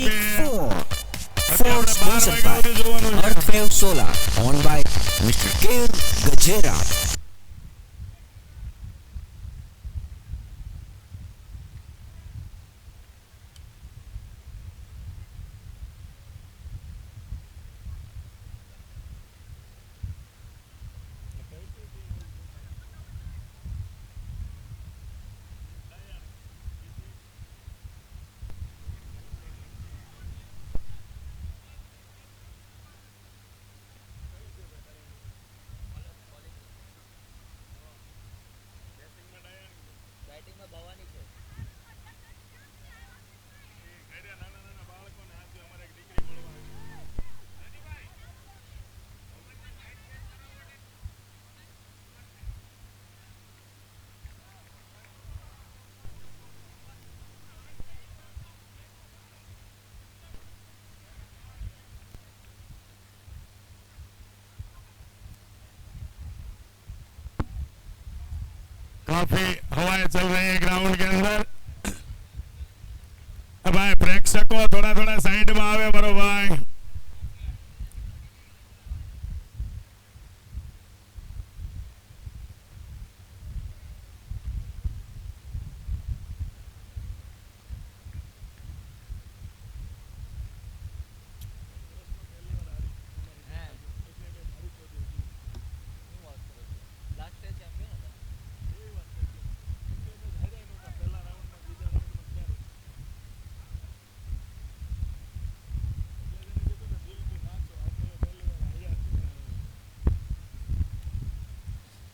For sponsored by Earthwave Solar, owned by Mr. K. Gajera. काफी हवाएं चल रही है ग्राउंड के अंदर। अब भाई प्रेक्षकों थोड़ा थोड़ा साइड में आवे बरो भाई।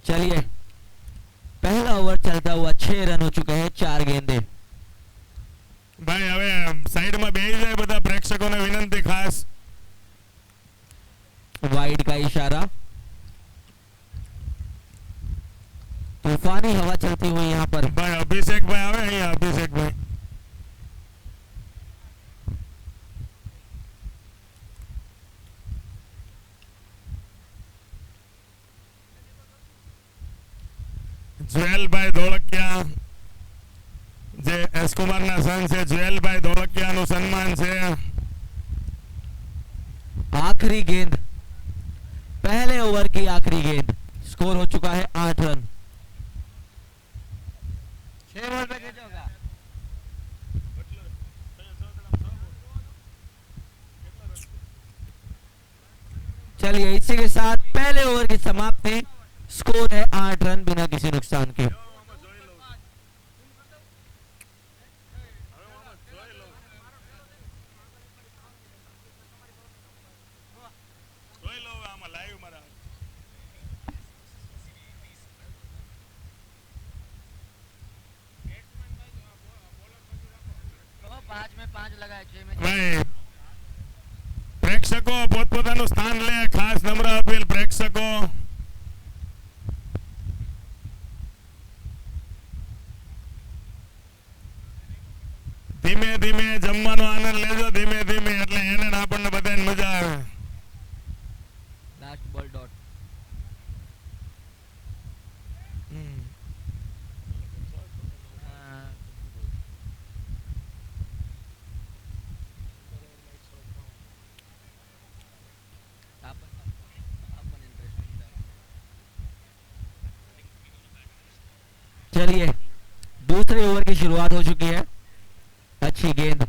चलिए पहला ओवर चलता हुआ 6 रन हो चुके हैं, 4 गेंदे। भाई હવે સાઈડ માં બેહી જાય બધા પ્રેક્ષકોને વિનંતી ખાસ। वाइड का इशारा। तूफानी हवा चलती हुई यहाँ पर। भाई अभिषेक भाई आवे અહીંયા अभिषेक भाई। જ્વેલભાઈ ધોળકિયા જે એસ કુમારના સન છે, જ્વેલભાઈ ધોળકિયાનું સન્માન છે। आखिरी गेंद, पहले ओवर की आखिरी गेंद। स्कोर हो चुका है 8 रन। 6 बॉल पे कैसे होगा? चलिए इसी के साथ पहले ओवर की समाप्ति। स्कोर है 8 रन बिना किसी नुकसान के। ભાઈ પ્રેક્ષકો પોતપોતાનું સ્થાન લે। ખાસ નમ્ર અપીલ પ્રેક્ષકો। ધીમે ધીમે જમવાનો આનંદ લેજો, ધીમે ધીમે, એટલે એને ને આપણને બધાને મજા આવે। Last ball dot. चलिए दूसरे ओवर की शुरुआत हो चुकी है। अच्छी गेंद।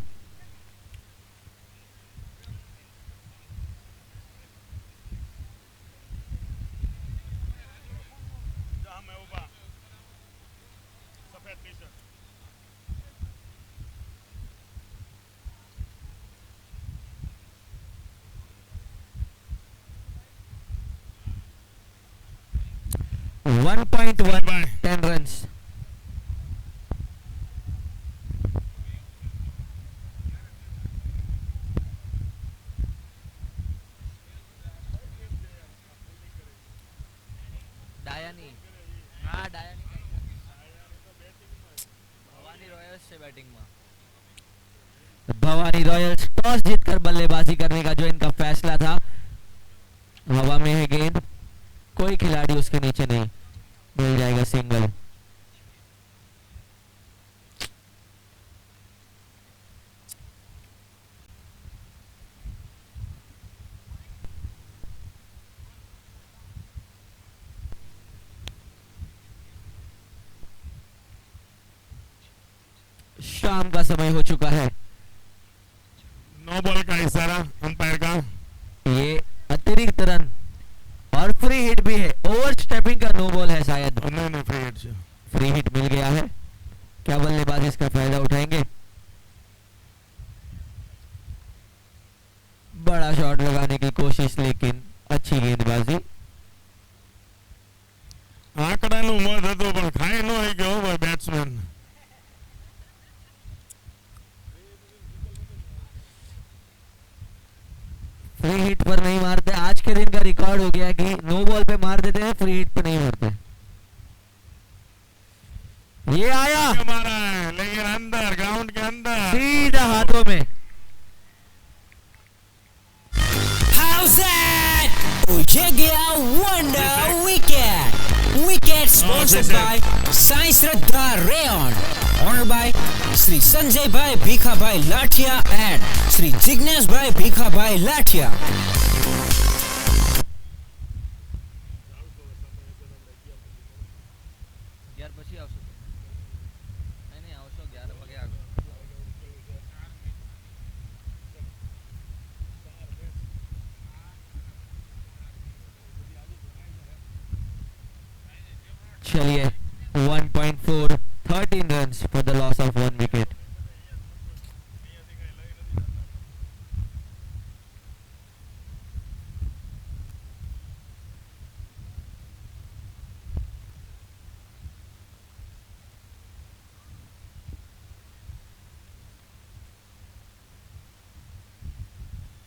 One point 10 run. डायनी, हाँ डायनी भवानी रॉयल्स से बैटिंग में। भवानी रॉयल्स टॉस जीतकर बल्लेबाजी करने का जो इनका फैसला था। हवा में है गेंद, कोई खिलाड़ी उसके नीचे नहीं, मिल जाएगा सिंगल। विश्राम का समय हो चुका है। नो बॉल का इशारा अंपायर का। ये अतिरिक्त रन और फ्री हिट भी है। ओवर स्टेपिंग का नो बॉल है शायद। नहीं फ्री हिट से। फ्री हिट मिल गया है। क्या बल्लेबाज इसका फायदा उठाएंगे? बड़ा शॉट लगाने की कोशिश, लेकिन अच्छी गेंदबाजी। આંકડાનું મત હતું પણ ખાઈ ન હોય ગયો ભાઈ બેટ્સમેન। फ्री हिट पर नहीं मारते। आज के दिन का रिकॉर्ड हो गया कि नो बॉल पे मार देते हैं, फ्री हिट पे नहीं मारते। ये आया, मारा है लेकिन अंदर ग्राउंड के अंदर सीधा हाथों में। How's that? उछे गया wonder wicket. Wicket sponsored by Sai Shraddha Rayon, honored by Sri Sanjay Bhai Bhikha Bhai Lathia and Sri Jignesh Bhai Bhikha Bhai Lathia. चलिए 1.4, 13 runs for the loss of 1 wicket.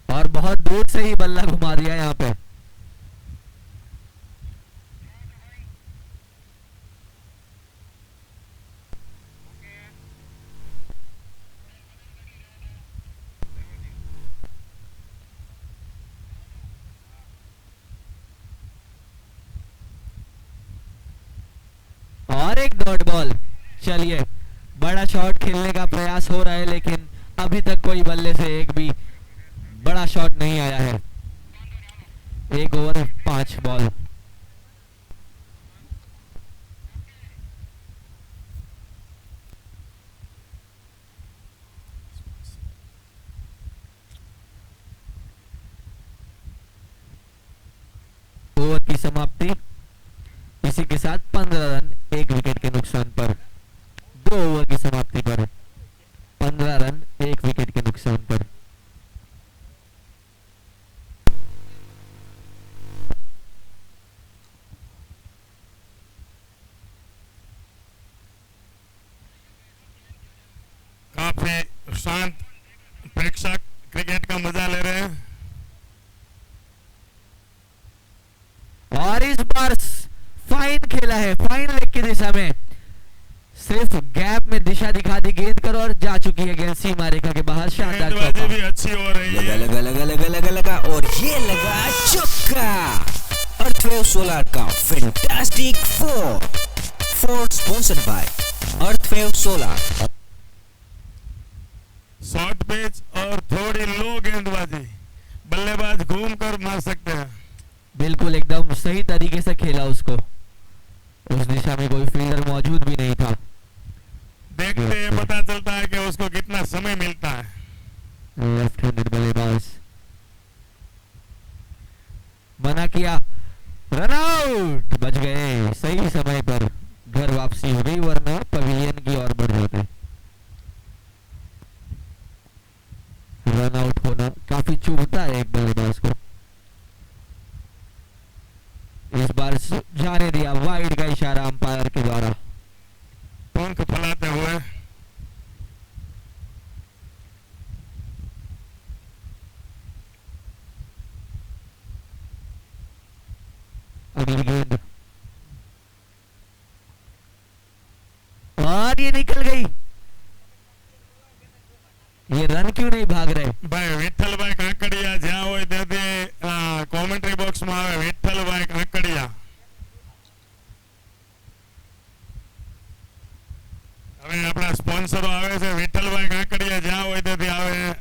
और बहुत दूर से ही बल्ला घुमा दिया यहाँ पे। और एक डॉट बॉल। चलिए, बड़ा शॉट खेलने का प्रयास हो रहा है, लेकिन अभी तक कोई बल्ले से एक भी बड़ा शॉट नहीं आया है। 1 ओवर 5 बॉल। ओवर की समाप्ति। इसी के साथ 15 रन 1 विकेट के नुकसान पर। 2 ओवर की समाप्ति पर 15 रन 1 विकेट के नुकसान पर। काफी शांत प्रेक्षक क्रिकेट का मजा ले रहे हैं। और इस बार फाइन खेला है, फाइन लेग की दिशा में। सिर्फ गैप में दिशा दिखा दी गेंद कर और जा चुकी है गेंद सीमा रेखा के बाहर। शानदार गेंदबाजी भी अच्छी हो रही है। लगा और ये लगा चौका। अर्थवेव सोलर का fantastic four sponsored by Earthwave Solar. Short pitch और थोड़ी लो गेंदबाजी, बल्लेबाज घूम कर मार सकते हैं। बिल्कुल एकदम सही तरीके से खेला उसको। उस दिशा में कोई फील्डर मौजूद भी नहीं था। देखते ही पता चलता है कि उसको कितना समय मिलता है। लेफ्ट हैंडेड बल्लेबाज मना किया, रन आउट। बच गए सही समय पर। घर वापसी हो गई, वरना पवेलियन की ओर बढ़ जाते। रन आउट होना काफी चुभता है एक बल्लेबाज को। इस बार जाने दिया, वाइड का इशारा अंपायर के द्वारा। पंख फैलाते हुए अगली गेंद और ये निकल गई। ये रन क्यों नहीं भाग रहे? भाई विठ्ठलभाई काकड़िया જ્યાં હોય ત્યાંથી કોમેન્ટ્રી બોક્સમાં આવે વિઠ્ઠલભાઈ કાકડિયા। હવે આપણા સ્પોન્સરો આવે છે વિઠ્ઠલભાઈ કાકડિયા જ્યાં હોય ત્યાંથી આવે।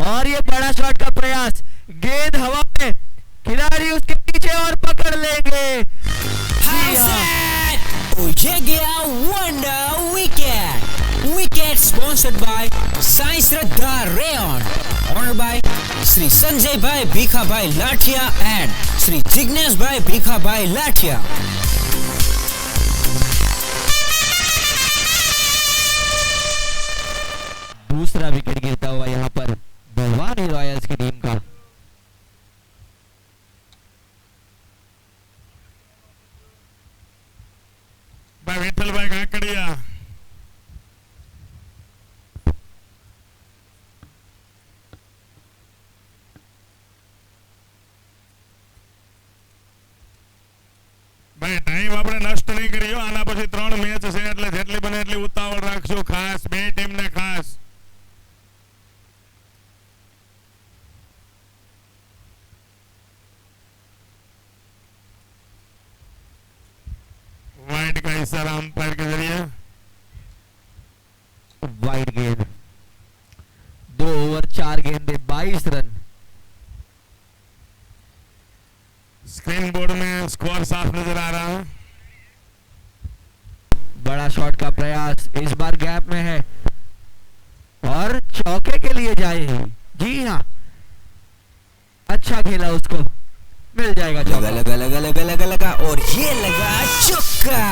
और ये बड़ा शॉट का प्रयास, गेंद हवा में, खिलाड़ी उसके पीछे नीचे और पकड़ लेंगे। How's that? Oh, ये गया wonder wicket. Wicket sponsored by Sai Shraddha Rayon, honored by Sri Sanjay Bhai Bhikha Bhai Lathia and Sri Jignesh Bhai Bhikha Bhai Lathia. दूसरा विकेट गिरता हुआ यहाँ पर भवानी रॉयल्स की टीम का। भाई विठल भाई काकड़िया ભાઈ ટાઈમ આપણે નષ્ટ નહીં કર્યો આના પછી 3 મેચ છે એટલે જેટલી બને એટલી ઉતાવળ રાખજો ખાસ બે ટીમને ખાસ वाइड का इशारा अंपायर के जरिए वाइड गेंद 2 ओवर 4 गेंदे 22 रन। स्क्रीन बोर्ड में स्कोर साफ नजर आ रहा है। बड़ा शॉट का प्रयास इस बार गैप में है और चौके के लिए जाएगी। जी हाँ, अच्छा खेला, उसको मिल जाएगा चौका। लगा और ये लगा चौका।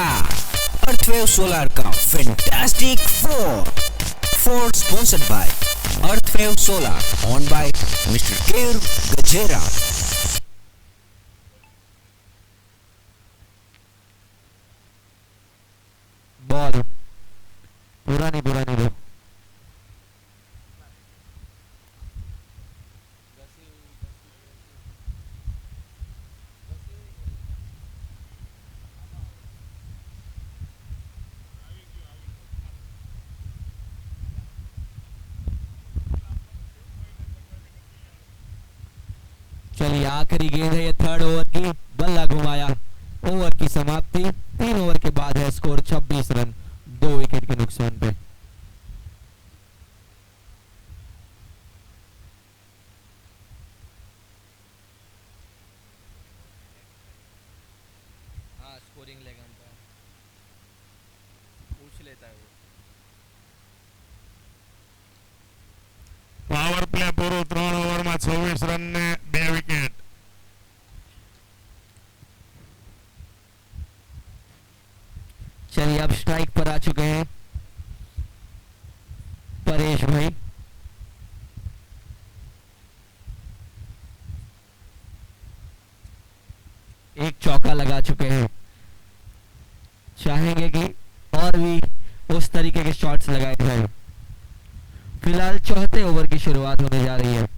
अर्थवेव सोलर का fantastic four sponsored by Earthwave Solar, owned by Mr KR Gajera. Ball पुरानी दो। चलिए आखिरी गेंद है ये 3rd ओवर की। बल्ला घुमाया, ओवर की समाप्ति। 3 ओवर के बाद है स्कोर 26 रन 2 विकेट के नुकसान पे। हाँ, स्कोरिंग लेगा अंपायर, पूछ लेता है वो। पावर प्ले पूरो 3 ओवर में 26 रन ने 2 विकेट। चलिए अब स्ट्राइक पर आ चुके हैं परेश भाई। एक चौका लगा चुके हैं, चाहेंगे कि और भी उस तरीके के शॉट्स लगाए जाए। फिलहाल 4थे ओवर की शुरुआत होने जा रही है।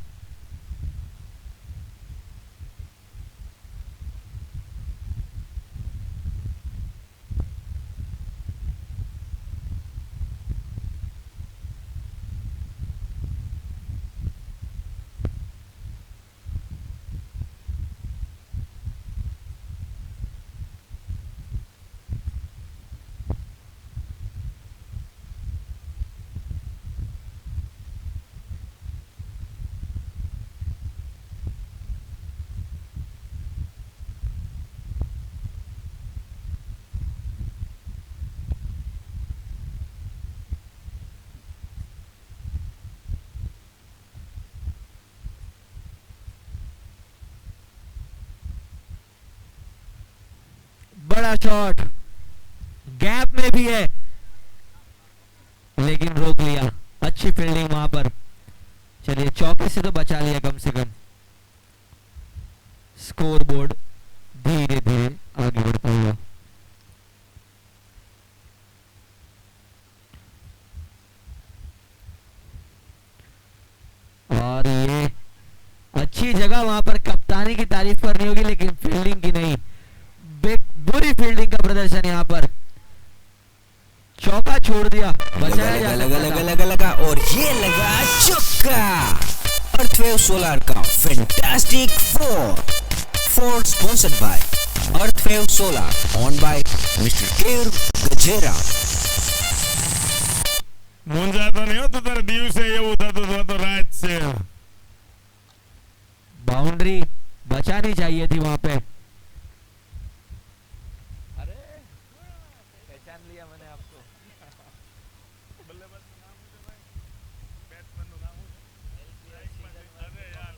बड़ा शॉट गैप में भी है लेकिन रोक लिया। अच्छी फील्डिंग वहां पर। चलिए चौके से तो बचा लिया कम से कम। स्कोर बोर्ड धीरे धीरे आगे बढ़ता हुआ। और ये अच्छी जगह, वहां पर कप्तानी की तारीफ करनी होगी लेकिन फील्डिंग की नहीं। बुरी फील्डिंग का प्रदर्शन यहाँ पर। चौका छोड़ दिया, बचाया जा लगा और ये लगा चौका। अर्थवेव सोलर का fantastic four sponsored by Earthwave Solar, owned by Mr KR Gajera. મૂંઝાતો નહીં હો, તો તારે દિવસે એવું થતું હતું, તો રાત છે। बाउंड्री बचानी चाहिए थी वहां पे। पहचान लिया मैंने आपको। બલ્લેબાજનું નામ શું છે ભાઈ? બેટ્સમેનનું નામ શું છે? અરે યાર.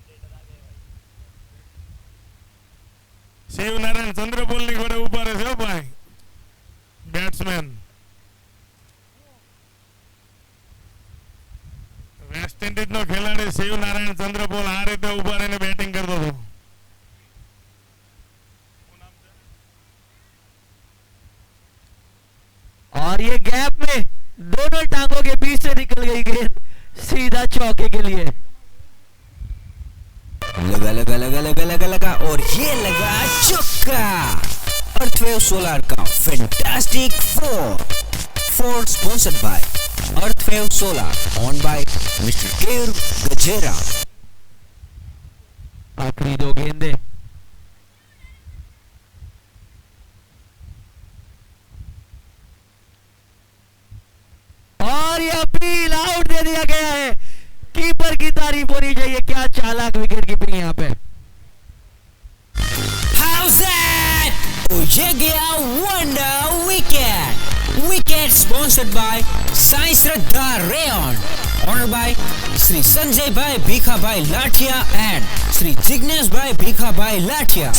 શિવનારાયણ ચંદ્રપોલની ઘોડે ઉભા રહે છે હો ભાઈ, બેટ્સમેન. વેસ્ટ ઇન્ડિઝ નો ખેલાડી શિવનારાયણ ચંદ્રપોલ આ રીતે ઉભા રહીને બેટિંગ કરતો હતો. और ये गैप में दोनों टांगों के बीच से निकल गई गेंद सीधा चौके के लिए। लगा लगा लगा लगा लगा लगा और ये लगा चौका। अर्थवेव सोलार का fantastic four sponsored by Earthwave Solar owned by Mr KR Gajera. आखिरी दो गेंदे और ये अपील आउट दे दिया गया है। कीपर की तारीफ होनी चाहिए, क्या चालाक विकेट कीपिंग यहाँ पे। How's that? Oh, ये गया wonder wicket. Wicket sponsored by Sai Shraddha rayon, honoured bye Shri Sanjay bhai Bhikha भाई लाठिया एंड श्री जिग्नेश भाई भीखा भाई लाठिया।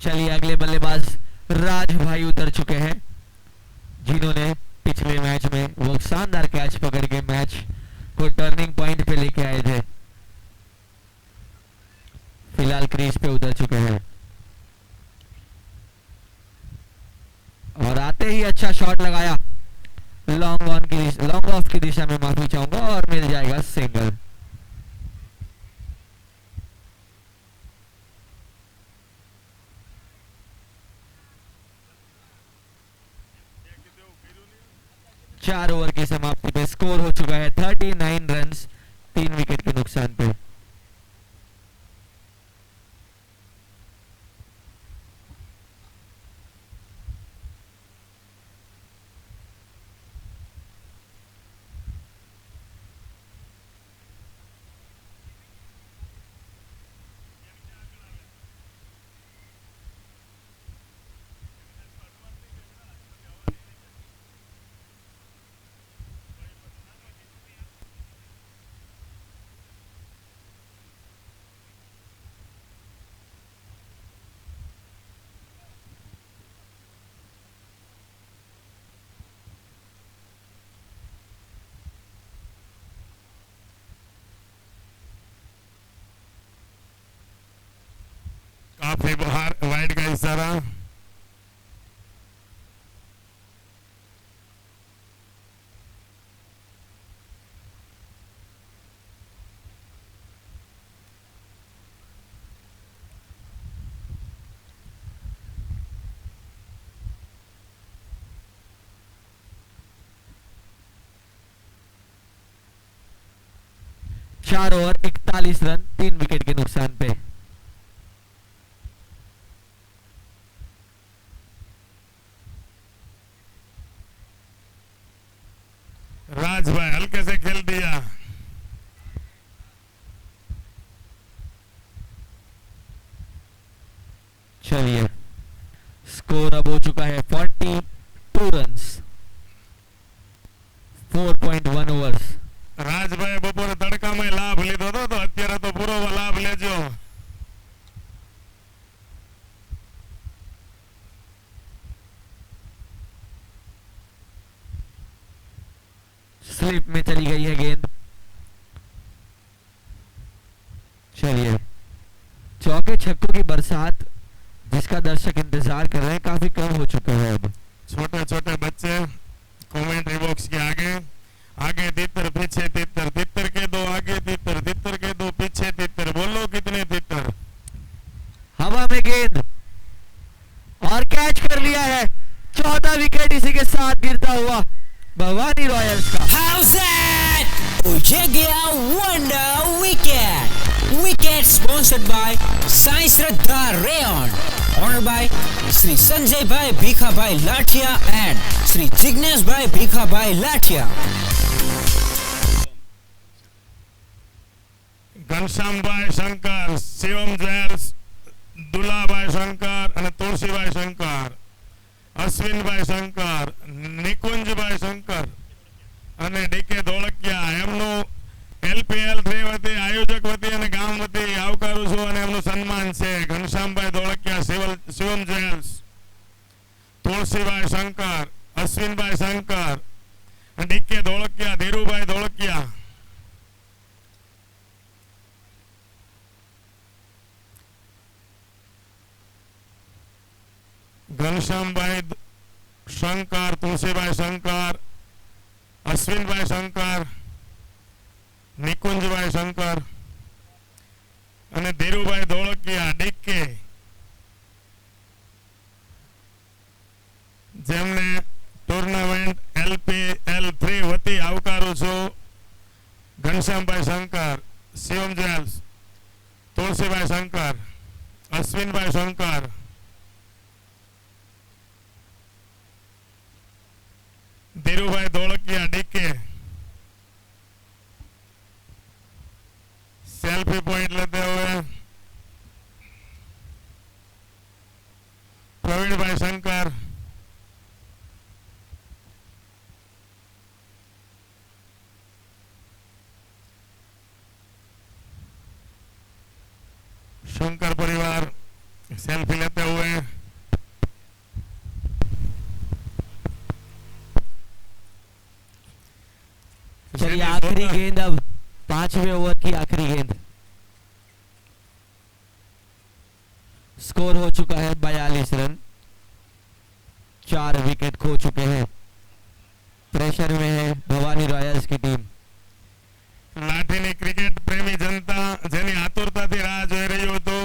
चलिए अगले बल्लेबाज राज भाई उतर चुके हैं, जिन्होंने पिछले मैच में वो शानदार कैच पकड़ के मैच को टर्निंग पॉइंट पे लेके आए थे। फिलहाल क्रीज पे उतर चुके हैं और आते ही अच्छा शॉट लगाया। लॉन्ग ऑफ की दिशा में माफी चाहूंगा और मिल जाएगा सिंगल। चार ओवर की समाप्ति पे स्कोर हो चुका है 39 रन्स, 3 विकेट के नुकसान पे। काफी बाहर वाइड का इशारा। चार ओवर 41 रन, 3 विकेट के नुकसान पे। राज भाई हल्के से खेल दिया। चलिए स्कोर अब हो चुका है 42 रन्स, 4.1 ओवर्स। રાજભાઈ બપોરે તડકામાં લાભ લીધો હતો તો અત્યારે તો પૂરો લાભ લેજો। स्लिप में चली गई है गेंद। चलिए चौके छक्कों की बरसात जिसका दर्शक इंतजार कर रहे हैं काफी कम हो चुका है। अब छोटे छोटे बच्चे कमेंट्री बॉक्स के आगे पीछे तितर, तितर के दो आगे तितर, तितर के दो पीछे तितर, बोलो कितने तितर। हवा में गेंद और कैच कर लिया है। 14 विकेट इसी के साथ गिरता हुआ भवानी रॉयल्स का। How's that? Ujegya Wonder Wicket. Wicket sponsored by Sai Shraddha Rayon. Honored by Sri Sanjay Bhai Bhikha Bhai Lathia and Sri Jignesh Bhai Bhikha Bhai Lathia. Ghanshyambhai Shankar, Shivam jewels, Dulabhai Shankar અને તુલસીભાઈ શંકર, અશ્વિનભાઈ શંકર, નિકુંજભાઈ શંકર અને ડીકે ધોળકિયા એમનું LPL 3 વતી આયોજક વતી અને ગામ વતી આવકારું છું અને એમનું સન્માન છે। Ghanshyambhai Dholakia, Shivam jewels, Tulsibhai Shankar, Ashwinbhai Shankar, DK Dholakia, Dhirubhai Dholakia. ઘનશ્યામભાઈ શંકર, તુલસીભાઈ શંકર, અશ્વિનભાઈ શંકર, નિકુંજભાઈ શંકર અને ધીરુભાઈ ધોળકિયા ડીકે, જેમને ટુર્નામેન્ટ LPL 3 વતી આવકારું છું। Ghanshyambhai Shankar, Shivam jewels, Tulsibhai Shankar, Ashwinbhai Shankar, Dhirubhai Dholakia DK. Selfie point लेते हुए प्रवीण भाई शंकर, शंकर परिवार सेल्फी लेते हुए। चलिए आखिरी गेंद, अब 5वें ओवर की आखिरी गेंद। स्कोर हो चुका है 42 रन। 4 विकेट खो चुके हैं। प्रेशर में है भवानी रॉयल्स की टीम। લાઠીની ક્રિકેટ પ્રેમી જનતા જેની આતુરતાથી રાહ જોઈ રહ્યું હતું।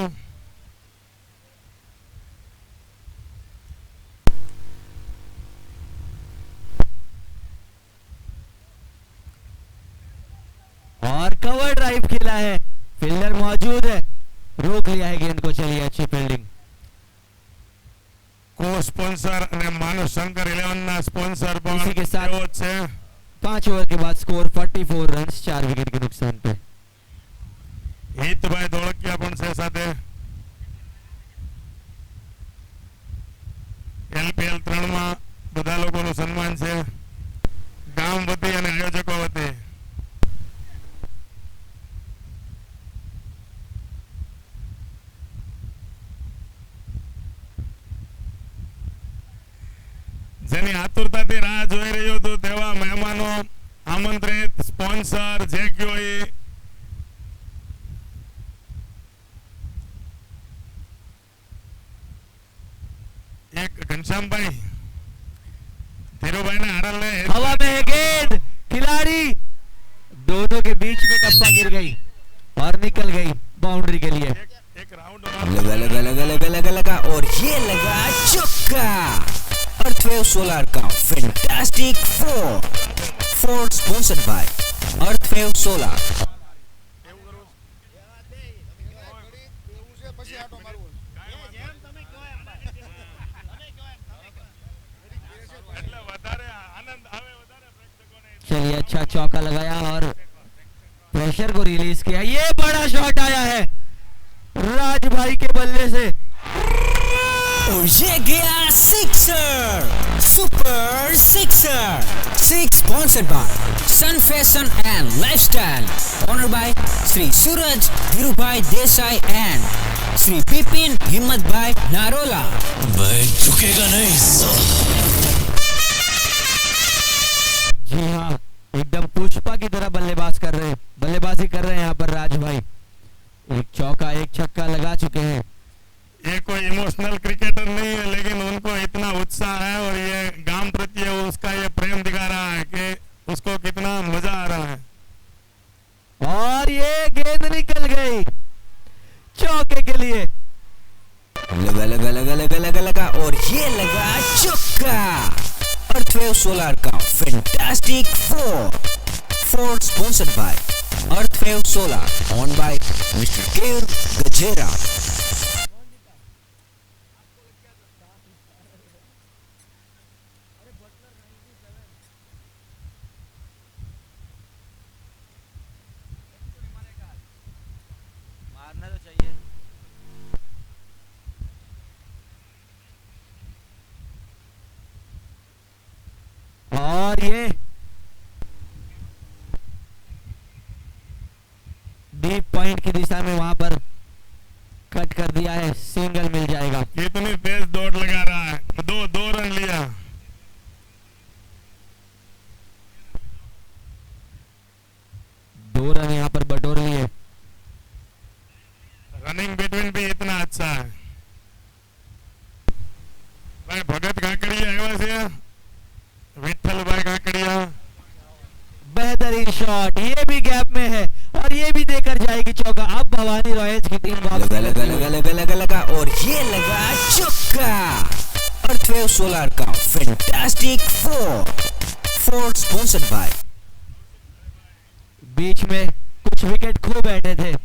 और कवर ड्राइव खेला है, फील्डर मौजूद है, रोक लिया है गेंद को। चलिए अच्छी फील्डिंग। को स्पॉन्सर અને માનવ શંકર 11 ના સ્પોન્સર પણ इसी के साथ એવો જ છે। 5 ओवर के बाद स्कोर 44 रन, 4 विकेट के नुकसान पे। હિતભાઈ ધોળકિયા પણ છે સાથે। LPL 3 માં બધા લોકોનું સન્માન છે ગામ વતી અને આયોજકો વતી। જેની આતુરતાથી રાહ જોઈ રહ્યો હતો તેવા મહેમાનો, આમંત્રિત સ્પોન્સર જે કોઈ એક ઘનશ્યામભાઈ ધીરુભાઈ ने हड़ल ले। हवा में है गेंद, खिलाड़ी दोनों के बीच में टप्पा गिर गई और निकल गई बाउंड्री के लिए। एक राउंड लगा लगा लगा लगा लगा लगा और ये लगा चौका। अर्थवेव सोलर का fantastic four sponsored by Earthwave Solar. चलिए अच्छा चौका लगाया और प्रेशर को रिलीज किया। ये बड़ा शॉट आया है राज भाई के बल्ले से। और ये गया sixer, super sixer. 6 sponsored by Sun Fashion and Lifestyle, honored by Sri Suraj Dhirubhai Desai and Sri Bipin Himmat Bhai Narola। भाई झुकेगा नहीं। जी हाँ, एकदम पुष्पा की तरह बल्लेबाजी कर रहे हैं यहाँ पर राज भाई। एक चौका एक छक्का लगा चुके हैं। ये कोई इमोशनल क्रिकेटर नहीं है, लेकिन उनको इतना उत्साह है और ये गांव प्रति उसका ये प्रेम दिखा रहा है कि उसको कितना मजा आ रहा है। अर्थवेव सोलार का fantastic four sponsored by Earthwave Solar owned by Mr KR Gajera. मारना तो चाहिए। और ये डीप पॉइंट की दिशा में वहां पर कट कर दिया है, सिंगल मिल जाएगा। कितनी तेज दौड़ लगा रहा है, दो रन लिया। दो रन यहाँ पर बटोर लिए। रनिंग बिटवीन भी इतना अच्छा है भाई। भगत काकड़िया है वैसे, विठल भाई काकड़िया। बेहतरीन शॉट, ये भी गैप में है और ये भी देकर जाएगी चौका। अब भवानी रॉयल्स की टीम लगा लगा लगा लगा लगा लगा और ये लगा चौका। अर्थवेव सोलार का फैंटास्टिक फोर स्पॉन्सर्ड बाय। बीच में कुछ विकेट खो बैठे थे।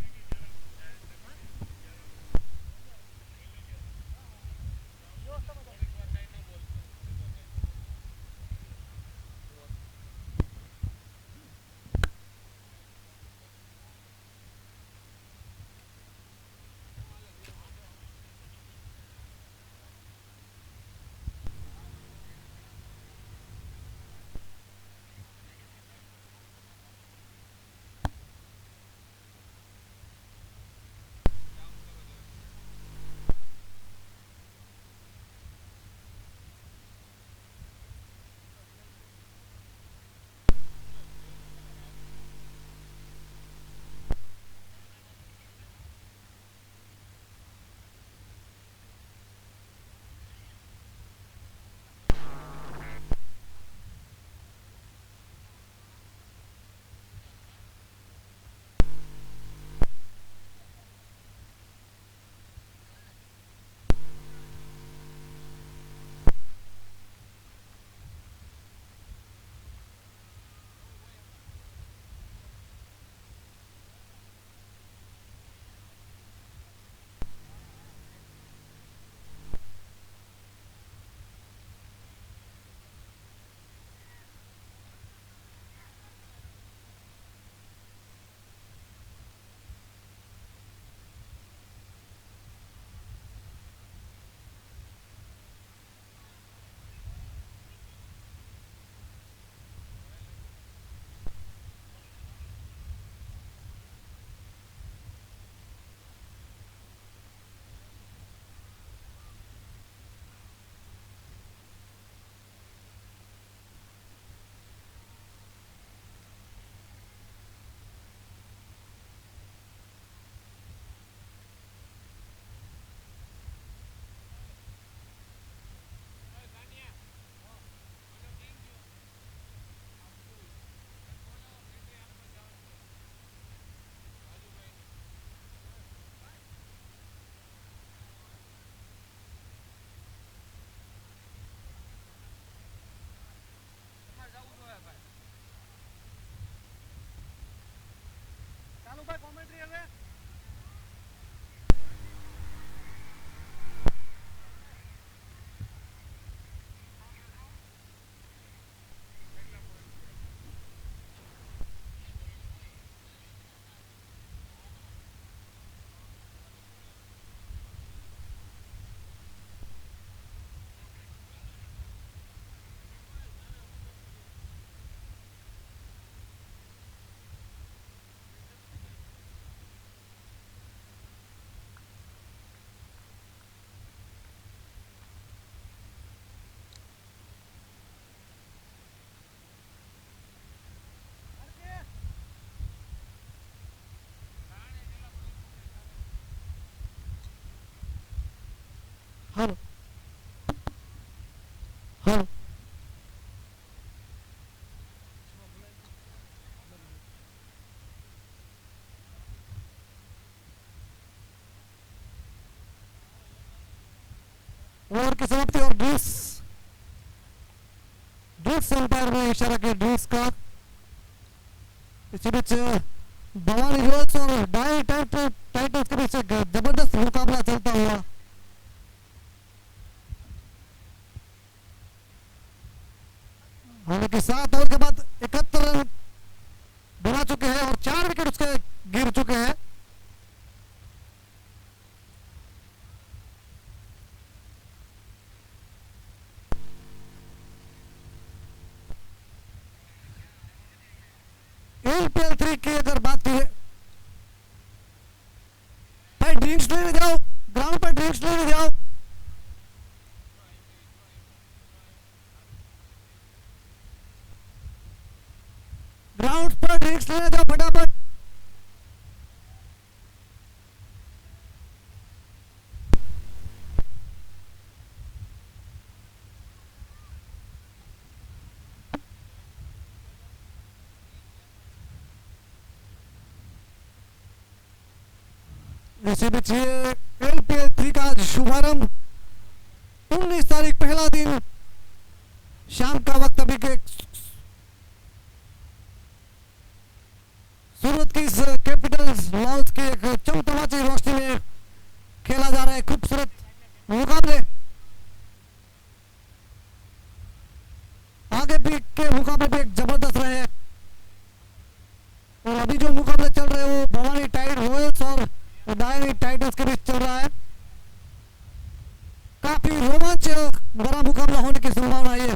हेलो हेलो ओवर की समाप्ति और 20 से अंपायर ने इशारा किया ड्रिंक्स का। इसी बीच भवानी रॉयल्स और डाई टाइटंस के बीच एक जबरदस्त मुकाबला चलता हुआ। हालांकि 7 ओवर के बाद 71 रन बना चुके हैं और 4 विकेट उसके गिर चुके हैं। एलपीएल 3 की अगर बात की भाई ड्रिंक्स लेने जाओ, ग्राउंड पर ड्रिंक्स लेने जाओ। ग्राउंड पर ड्रिंक्स लेने जाओ फटाफट। इसी बीच एलपीएल 3 का शुभारंभ 19 तारीख पहला दिन शाम का वक्त अभी के सूरत की कैपिटल्स लॉन्स की एक चमचमाती रोशनी में खेला जा रहा है खूबसूरत मुकाबले। आगे भी के मुकाबले भी एक जबरदस्त रहे हैं और अभी जो मुकाबले चल रहे हैं वो भवानी टाइड रॉयल्स और डायनी टाइटंस के बीच चल रहा है। काफी रोमांच बड़ा मुकाबला होने की संभावना है।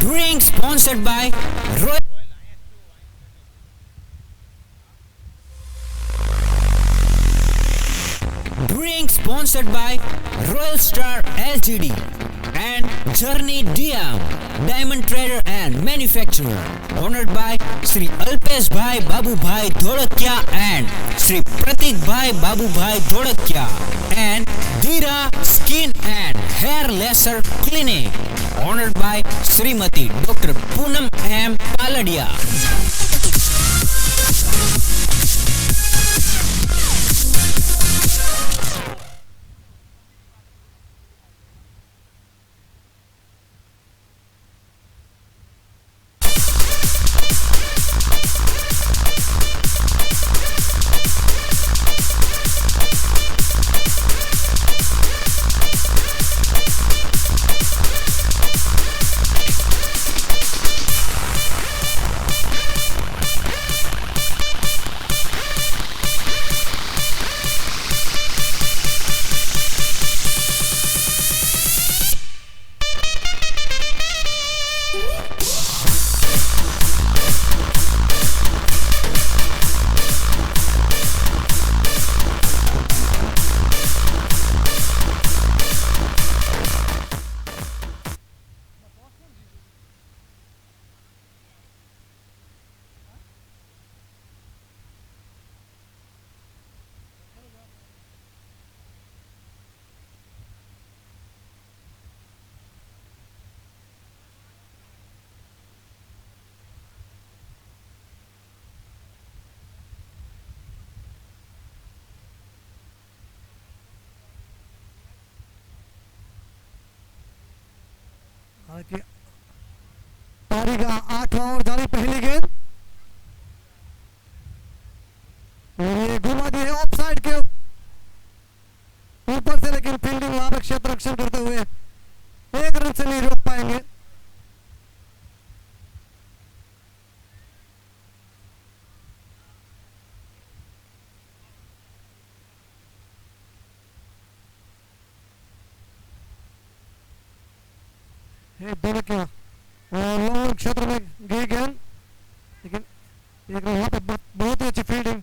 Drink sponsored by Royal. Drink sponsored by Royal Star Ltd and Journey DM, Diamond Trader and Manufacturer. Honored by Sri Alpesh Bhai Babu Bhai Dhodakia and Sri Pratik Bhai Babu Bhai Dhodakia and Dira Skin and Hair Laser Clinic. Honored by Srimati Dr. Poonam M. Paladia. हालांकि पारी का 8वां over जारी पहली गेंद और ये घुमा दी है ऑफ साइड के ऊपर से, लेकिन फील्डिंग वहां पर क्षेत्र रक्षण करते हुए 1 रन से नहीं रोक पाएंगे। दोनों क्या लॉन्ग क्षेत्र में गई गेंद, लेकिन एक वहां पर बहुत ही अच्छी फील्डिंग।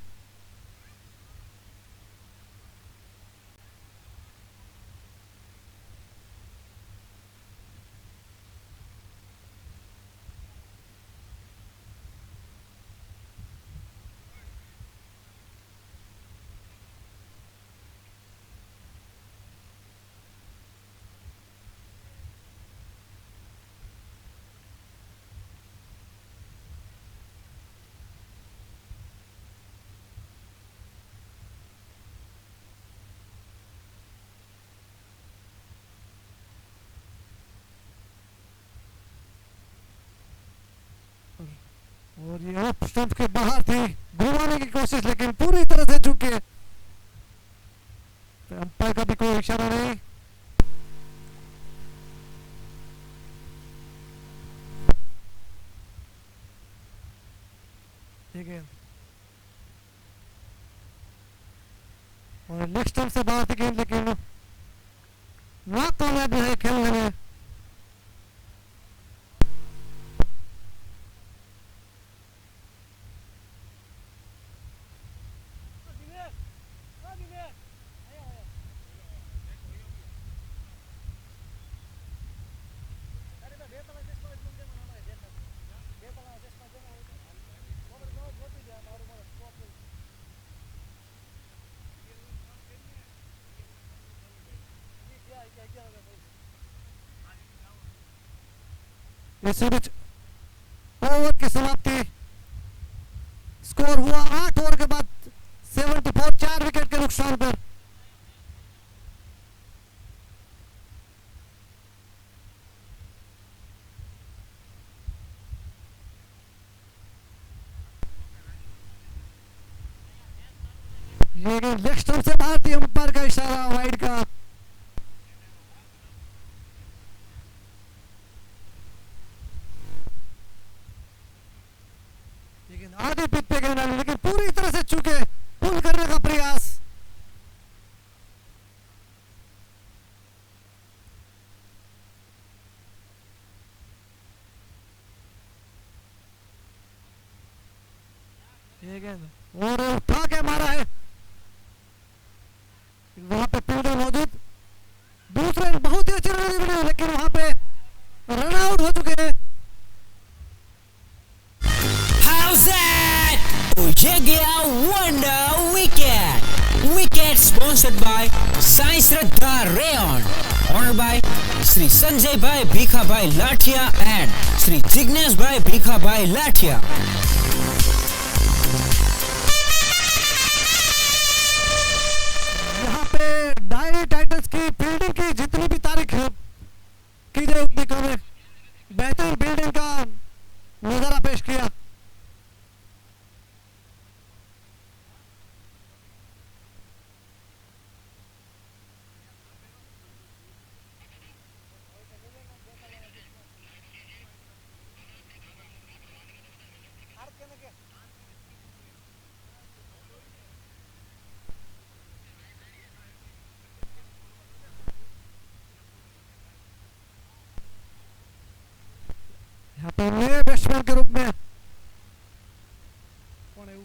और ये ऑफ स्टंप के बाहर थी, घुमाने की कोशिश लेकिन पूरी तरह से चूके। अंपायर का भी कोई इशारा नहीं। ठीक है, और नेक्स्ट स्टंप से बाहर थी गेंद लेकिन नाकामयाब है खेलने में। इसी बीच ओवर की समाप्ति, स्कोर हुआ 8 ओवर के बाद 74, 4 विकेट के नुकसान पर। ये गेंद लेग स्टंप से बाहर थी, अंपायर का इशारा वाइड का। आगे पिच पे गेंद डाली लेकिन पूरी तरह से चूके, पुल करने का प्रयास। ये गेंद और उठा के मारा है, वहां पे फील्डर मौजूद। दूसरे बहुत ही अच्छी रन बनी लेकिन वहां पे रन आउट हो चुके हैं। How's that? Ujegea Wonder Wicket. Wicket sponsored by Sai Shraddha Rayon. Honored by Sri Sanjay Bhai Bhikha Bhai Lathia and Sri Jignesh Bhai Bhikha Bhai Lathia. यहाँ पे डायरी टाइटल्स की फील्डिंग की जितनी भी तारीख की जाए उतनी कम है। बेहतरीन फील्डिंग का नजारा पेश किया। यहाँ पे नए बैट्समैन के रूप में कौन है वो?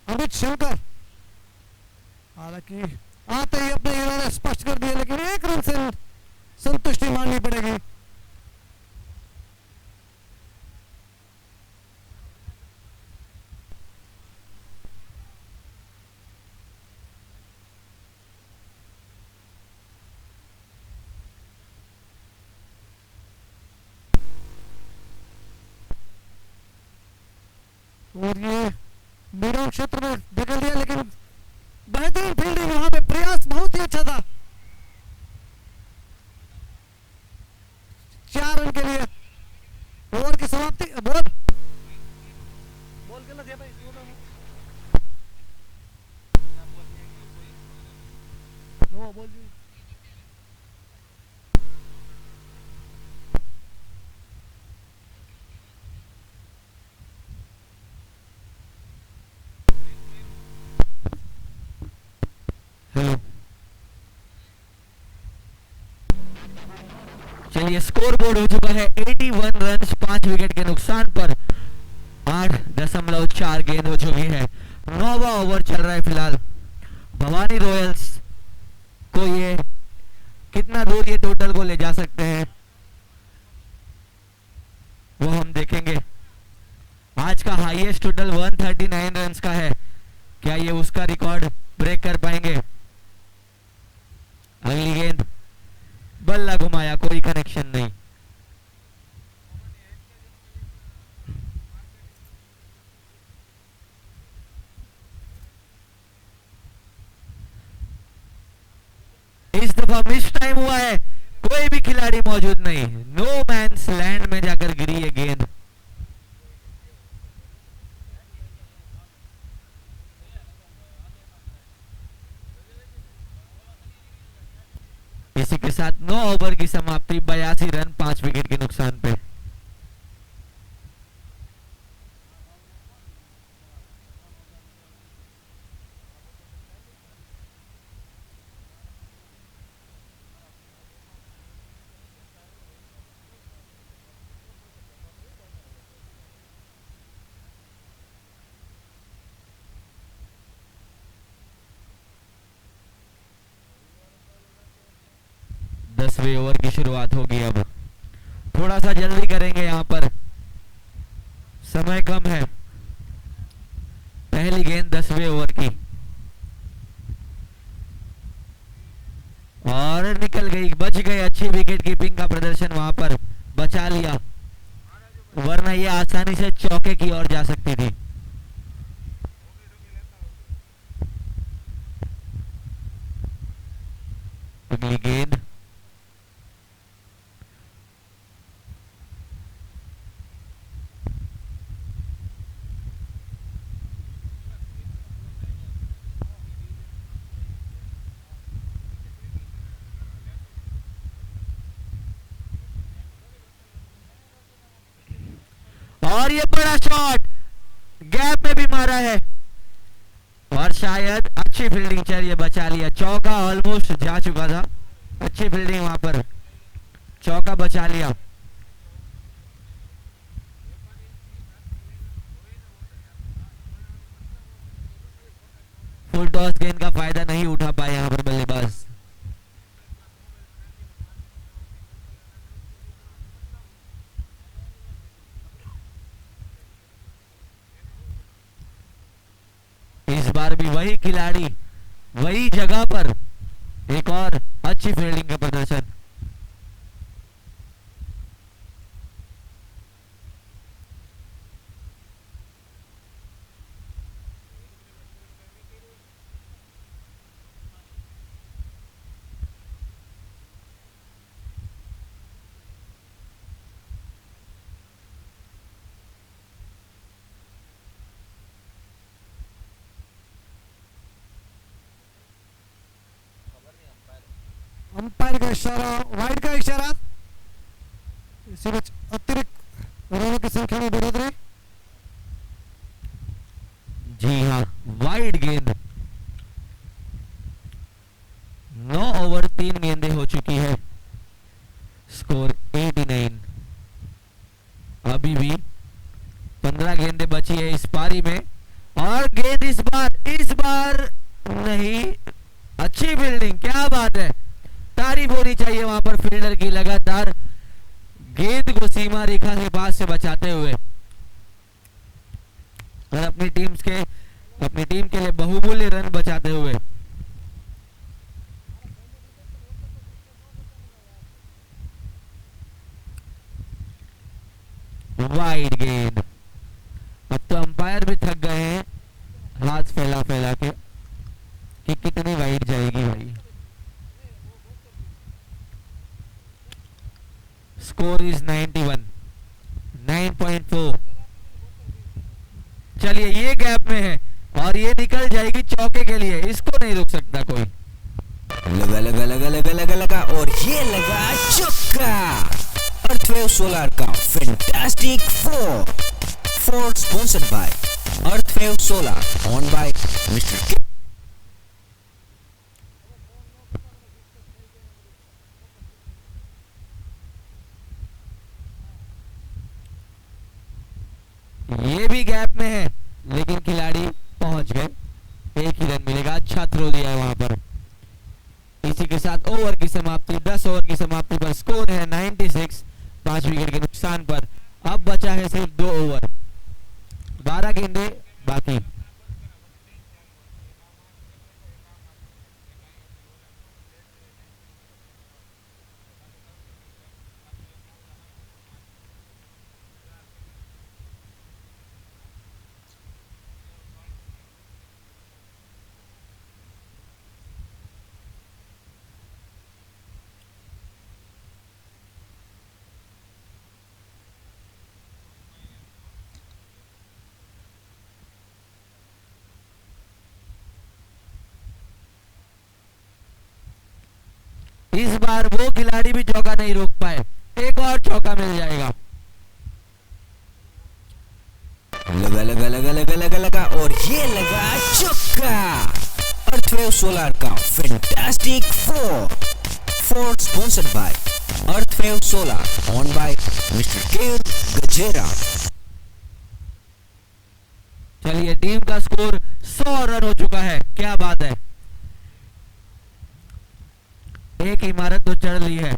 अमित शंकर। हालांकि आते ही अपने इरादे स्पष्ट कर दिए लेकिन 1 रन से संतुष्टि माननी पड़ेगी। और ये मीडियम क्षेत्र में धकेल दिया लेकिन बेहतरीन फील्डिंग, वहां पे प्रयास बहुत ही अच्छा था। 4 रन के लिए ओवर की समाप्ति। बॉल गलत है भाई, नो बॉल जी। हेलो, चलिए स्कोर बोर्ड हो चुका है 81 रन 5 विकेट के नुकसान पर। 8.4 गेंद हो चुकी है। 9वां ओवर चल रहा है फिलहाल। भवानी रॉयल्स को ये कितना दूर ये टोटल को ले जा सकते हैं वो हम देखेंगे। आज का हाईएस्ट टोटल 139 रन्स का है। क्या ये उसका रिकॉर्ड ब्रेक कर पाएंगे? अगली गेंद बल्ला घुमाया, कोई कनेक्शन नहीं। इस दफा मिस टाइम हुआ है, कोई भी खिलाड़ी मौजूद नहीं। नो स्लैंड में जाकर गिरी है गेंद। इसी के साथ 9 ओवर की समाप्ति, 82 रन 5 विकेट के नुकसान पे। दसवें ओवर की शुरुआत होगी। अब थोड़ा सा जल्दी करेंगे, यहाँ पर समय कम है। पहली गेंद 10वें ओवर की और निकल गई, बच गई। अच्छी विकेट कीपिंग का प्रदर्शन वहां पर, बचा लिया, वरना ये आसानी से चौके की ओर जा सकती थी। अगली गेंद और ये बड़ा शॉट गैप में भी मारा है और शायद अच्छी फील्डिंग चाहिए, बचा लिया। चौका ऑलमोस्ट जा चुका था, अच्छी फील्डिंग वहां पर, चौका बचा लिया। फुल टॉस गेंद का फायदा नहीं उठा पाए यहां पर बल्लेबाज। इस बार भी वही खिलाड़ी वही जगह पर, एक और अच्छी फील्डिंग का प्रदर्शन। अंपायर का इशारा, वाइड का इशारा। इसी बीच अतिरिक्त रनों की संख्या में बढ़ोतरी। जी हाँ, वाइड गेंद। 9 ओवर 3 गेंदें हो चुकी है, स्कोर 89। अभी भी 15 गेंदें बची है इस पारी में और गेंद इस बार नहीं। अच्छी फील्डिंग, क्या बात है, तारीफ होनी चाहिए वहां पर फील्डर की, लगातार गेंद को सीमा रेखा के पास से बचाते हुए और अपनी टीम के लिए बहुमूल्य रन बचाते हुए। वाइड गेंद। अब तो अंपायर भी थक गए हैं हाथ फैला फैला के कि कितनी वाइड जाएगी भाई। Score is 91, 9.4। चलिए, ये गैप में है और ये निकल जाएगी चौके के लिए, इसको नहीं रोक सकता कोई। लगा लगा लगा लगा लगा लगा और ये लगा चौका। अर्थवेव सोलार का fantastic four sponsored by Earthwave Solar, owned by Mr. ये भी गैप में है लेकिन खिलाड़ी पहुंच गए, एक ही रन मिलेगा। अच्छा थ्रो दिया है वहां पर। इसी के साथ ओवर की समाप्ति, 10 ओवर की समाप्ति पर स्कोर है 96, 5 विकेट के नुकसान पर। अब बचा है सिर्फ 2 ओवर, 12 गेंदें बाकी। इस बार वो खिलाड़ी भी चौका नहीं रोक पाए, एक और चौका मिल जाएगा। लगा लगा लगा लगा लगा लगा और ये लगा चौका। अर्थवेव सोलार का fantastic four sponsored by Earthwave Solar owned by Mr K Gajera. चलिए टीम का स्कोर 100 रन हो चुका है, क्या बात है। एक इमारत तो चढ़ ली है,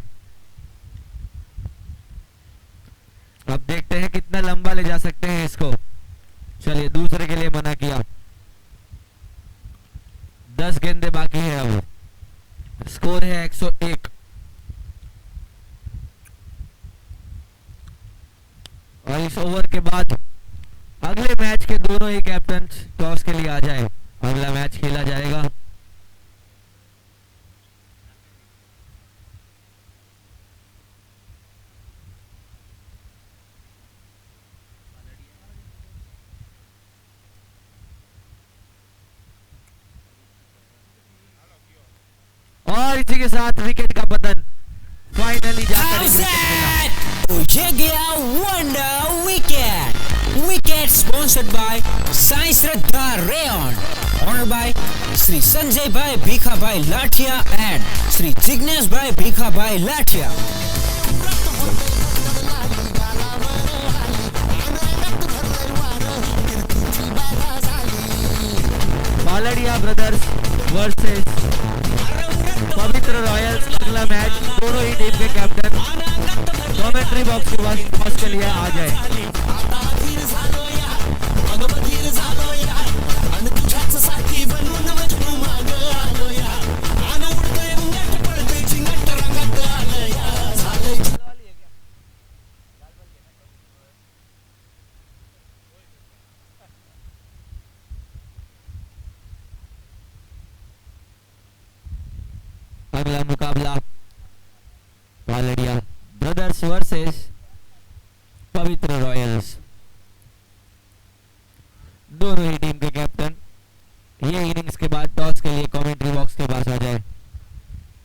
अब देखते हैं कितना लंबा ले जा सकते हैं इसको। चलिए दूसरे के लिए मना किया, 10 गेंदे बाकी है, अब स्कोर है 101। और इस ओवर के बाद अगले मैच के दोनों ही कैप्टन टॉस के लिए आ जाए, अगला मैच खेला जाएगा। और इसी के साथ विकेट का पतन फाइनली जाकर एक विकेट मिला। उजेगिया wonder wicket. Wicket sponsored by Sai Shraddha Rayon, honored by Sri Sanjay Bhai Bhikha Bhai Lathia and Sri Jignesh Bhai Bhikha Bhai Lathia. Baldia brothers versus Pavitra royals, अगला मैच। दोनों ही टीम के कैप्टन कमेंट्री बॉक्स के पास toss के लिए आ जाए। अगला मुकाबला Baldia brothers versus Pavitra royals. दोनों ही टीम के कैप्टन ये इनिंग्स के बाद टॉस के लिए कमेंट्री बॉक्स के पास आ जाए,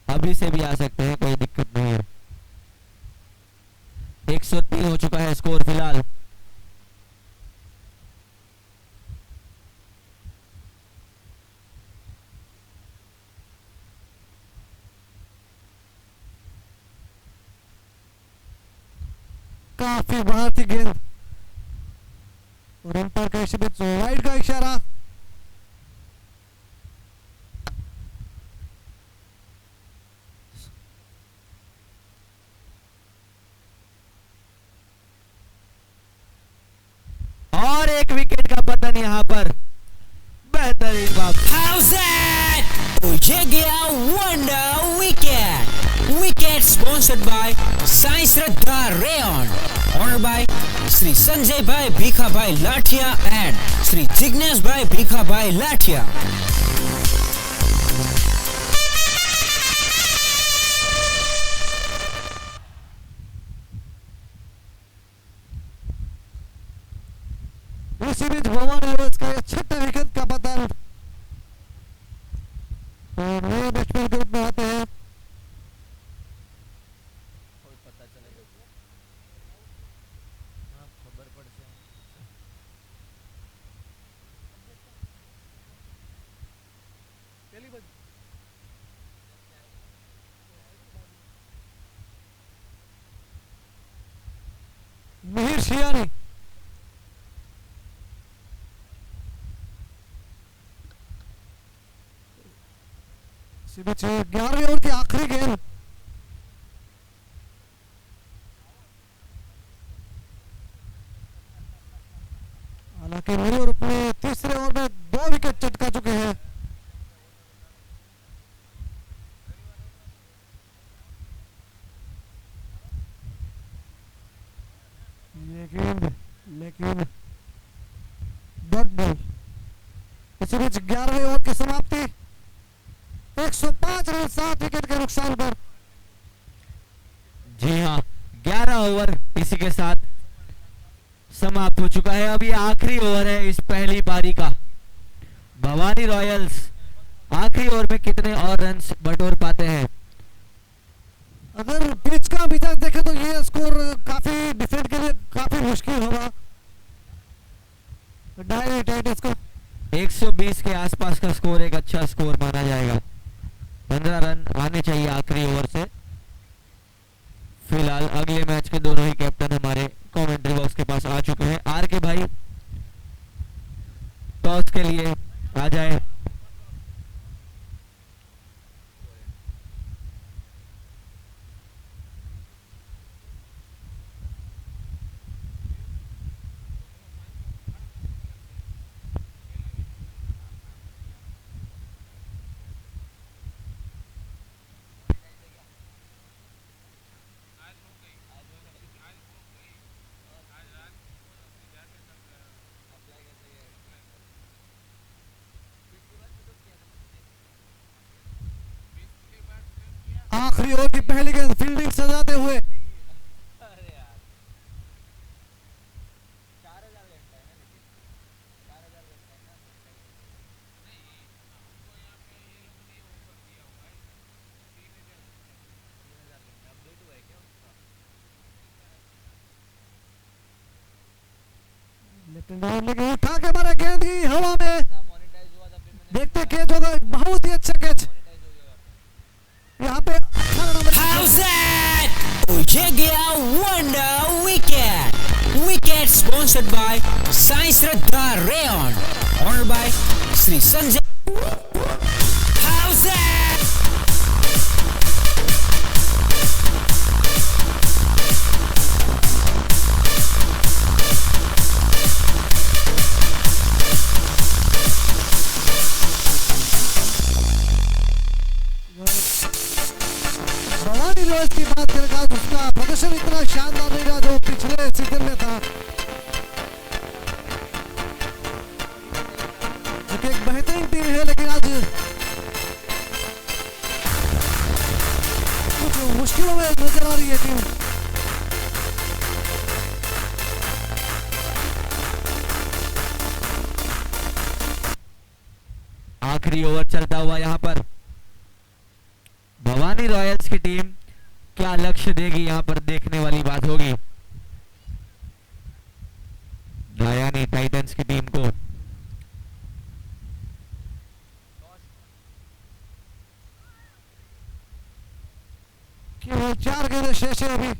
अभी से भी आ सकते हैं, कोई दिक्कत नहीं है। 103 हो चुका है स्कोर फिलहाल। काफी बाहर थी गेंद और अंपायर का इसी बीच राइट का इशारा। और एक विकेट का पतन यहाँ पर, बेहतरीन बात। How's that? Ujegiya wonder wicket. Wicket sponsored by Sai Shraddha Rayon, honored by Sri Sanjay Bhai Bhikha Bhai Lathia and Sri Jignesh Bhai Bhikha Bhai Lathia. इसी बीच भवन रोज का 6ठे विकेट का पतन और नए बैट्समैन के रूप में आते हैं। मिहिर शियानी इसी बीच 11वीं ओवर की आखिरी गेंद। हालांकि मयूर अपने तीसरे ओवर में 2 विकेट चटका चुके हैं। ये गेंद लेकिन डॉट बॉल। इसी बीच 11वें ओवर की समाप्ति 105 रन 7 विकेट के नुकसान पर। जी हाँ, 11 ओवर इसी के साथ समाप्त हो चुका है। अभी आखिरी ओवर है इस पहली पारी का। भवानी रॉयल्स आखिरी ओवर में कितने और रन्स बटोर पाते हैं, अगर पिच का मिजाज देखे तो ये स्कोर काफी डिफेंड के लिए काफी मुश्किल होगा डायनी टाइटंस को। 120 के आसपास का स्कोर एक अच्छा स्कोर माना जाएगा। 15 रन आने चाहिए आखिरी ओवर से। फिलहाल अगले मैच के दोनों ही कैप्टन हमारे कमेंट्री बॉक्स के पास आ चुके हैं। आर के भाई टॉस के लिए आ जाए। आखिरी ओवर की पहली गेंद फील्डिंग सजाते हुए लेकिन उठा के मारे गेंद की हवा में। देखते कैच होगा, बहुत ही अच्छा कैच यहाँ पे। How's that? Ujjagia Wonder Wicket. Wicket sponsored by Sai Shraddha Rayon. Honored by Sri Sanjay. How's that? Bhavani Royals की बात करेगा, उसका प्रदर्शन इतना शानदार नहीं रहा जो पिछले सीजन में था। जो एक बेहतरीन टीम है, लेकिन आज कुछ मुश्किलों में नजर आ रही है टीम। आखिरी ओवर चलता हुआ यहाँ पर भवानी रॉयल्स की टीम क्या लक्ष्य देगी, यहाँ पर देखने वाली बात होगी। दयानी टाइटंस की टीम को केवल 4 गेंदें शेष है अभी।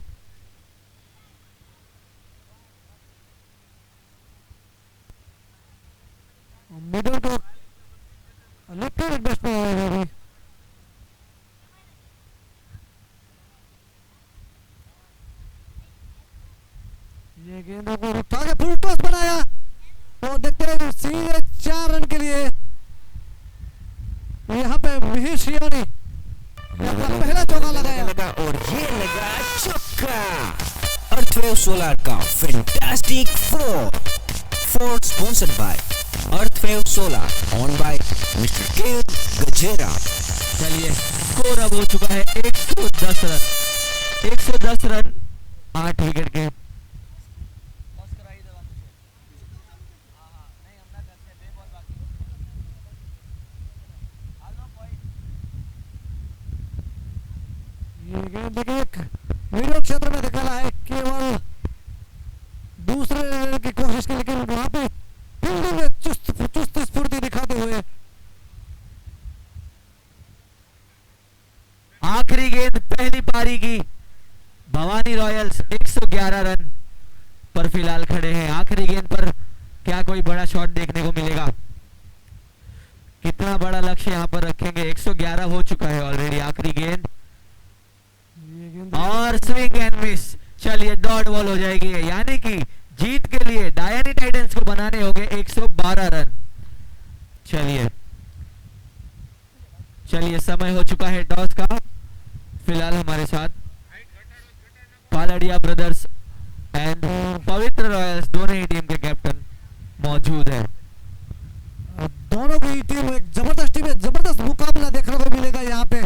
मिडल को लेफ्ट हैंड बैट्समैन है अभी। ये गेंदों को उठा के फुल टॉस बनाया और देखते हैं सीधे 4 रन के लिए। यहाँ पे मिहिर शियानी अपना पहला चौका लगाया और ये लगा चौका। अर्थवेव सोलर का fantastic four sponsored by Earthwave Solar owned by Mr K Gajera. चलिए स्कोर अब हो चुका है 110 रन। 110 रन 8 विकेट के। ये गेंद देखिए एक मिडल क्षेत्र में निकला है, केवल दूसरे रन की कोशिश की, लेकिन वहां पे फील्डिंग में चुस्त स्फूर्ति दिखाते हुए। आखिरी गेंद पहली पारी की। भवानी रॉयल्स 111 रन पर फिलहाल खड़े हैं। आखिरी गेंद पर क्या कोई बड़ा शॉट देखने को मिलेगा? कितना बड़ा लक्ष्य यहाँ पर रखेंगे? 111 हो चुका है ऑलरेडी। आखिरी गेंद और स्विंग एंड मिस। चलिए डॉट बॉल हो जाएगी, यानी कि जीत के लिए डायनी टाइटंस को बनाने होंगे 112 रन। चलिए समय हो चुका है टॉस का। फिलहाल हमारे साथ पालड़िया ब्रदर्स एंड पवित्र रॉयल्स दोनों ही टीम के कैप्टन मौजूद हैं। दोनों की टीम एक जबरदस्त टीम है, जबरदस्त मुकाबला देखने को मिलेगा यहाँ पे।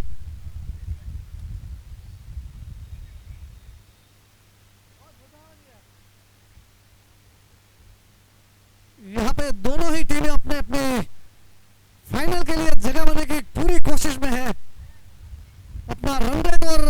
यहाँ पे दोनों ही टीमें अपने अपने फाइनल के लिए जगह बनाने की पूरी कोशिश में है। अपना रन रेट और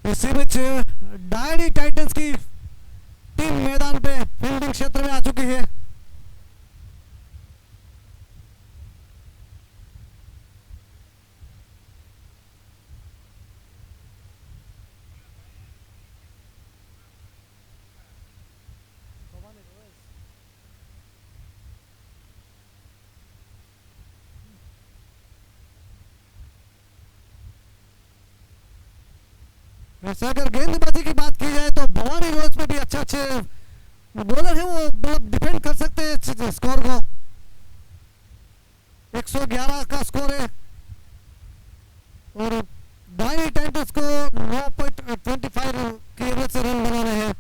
इसी बीच डायरी टाइटंस की टीम मैदान पे फील्डिंग क्षेत्र में आ चुकी है। वैसे अगर गेंदबाजी की बात की जाए तो भवानी रोज में भी अच्छे अच्छे बॉलर है, वो मतलब डिफेंड कर सकते हैं स्कोर को। 111 का स्कोर है और डायरी टाइटंस को 9.25 की एवरेज से रन बना रहे हैं।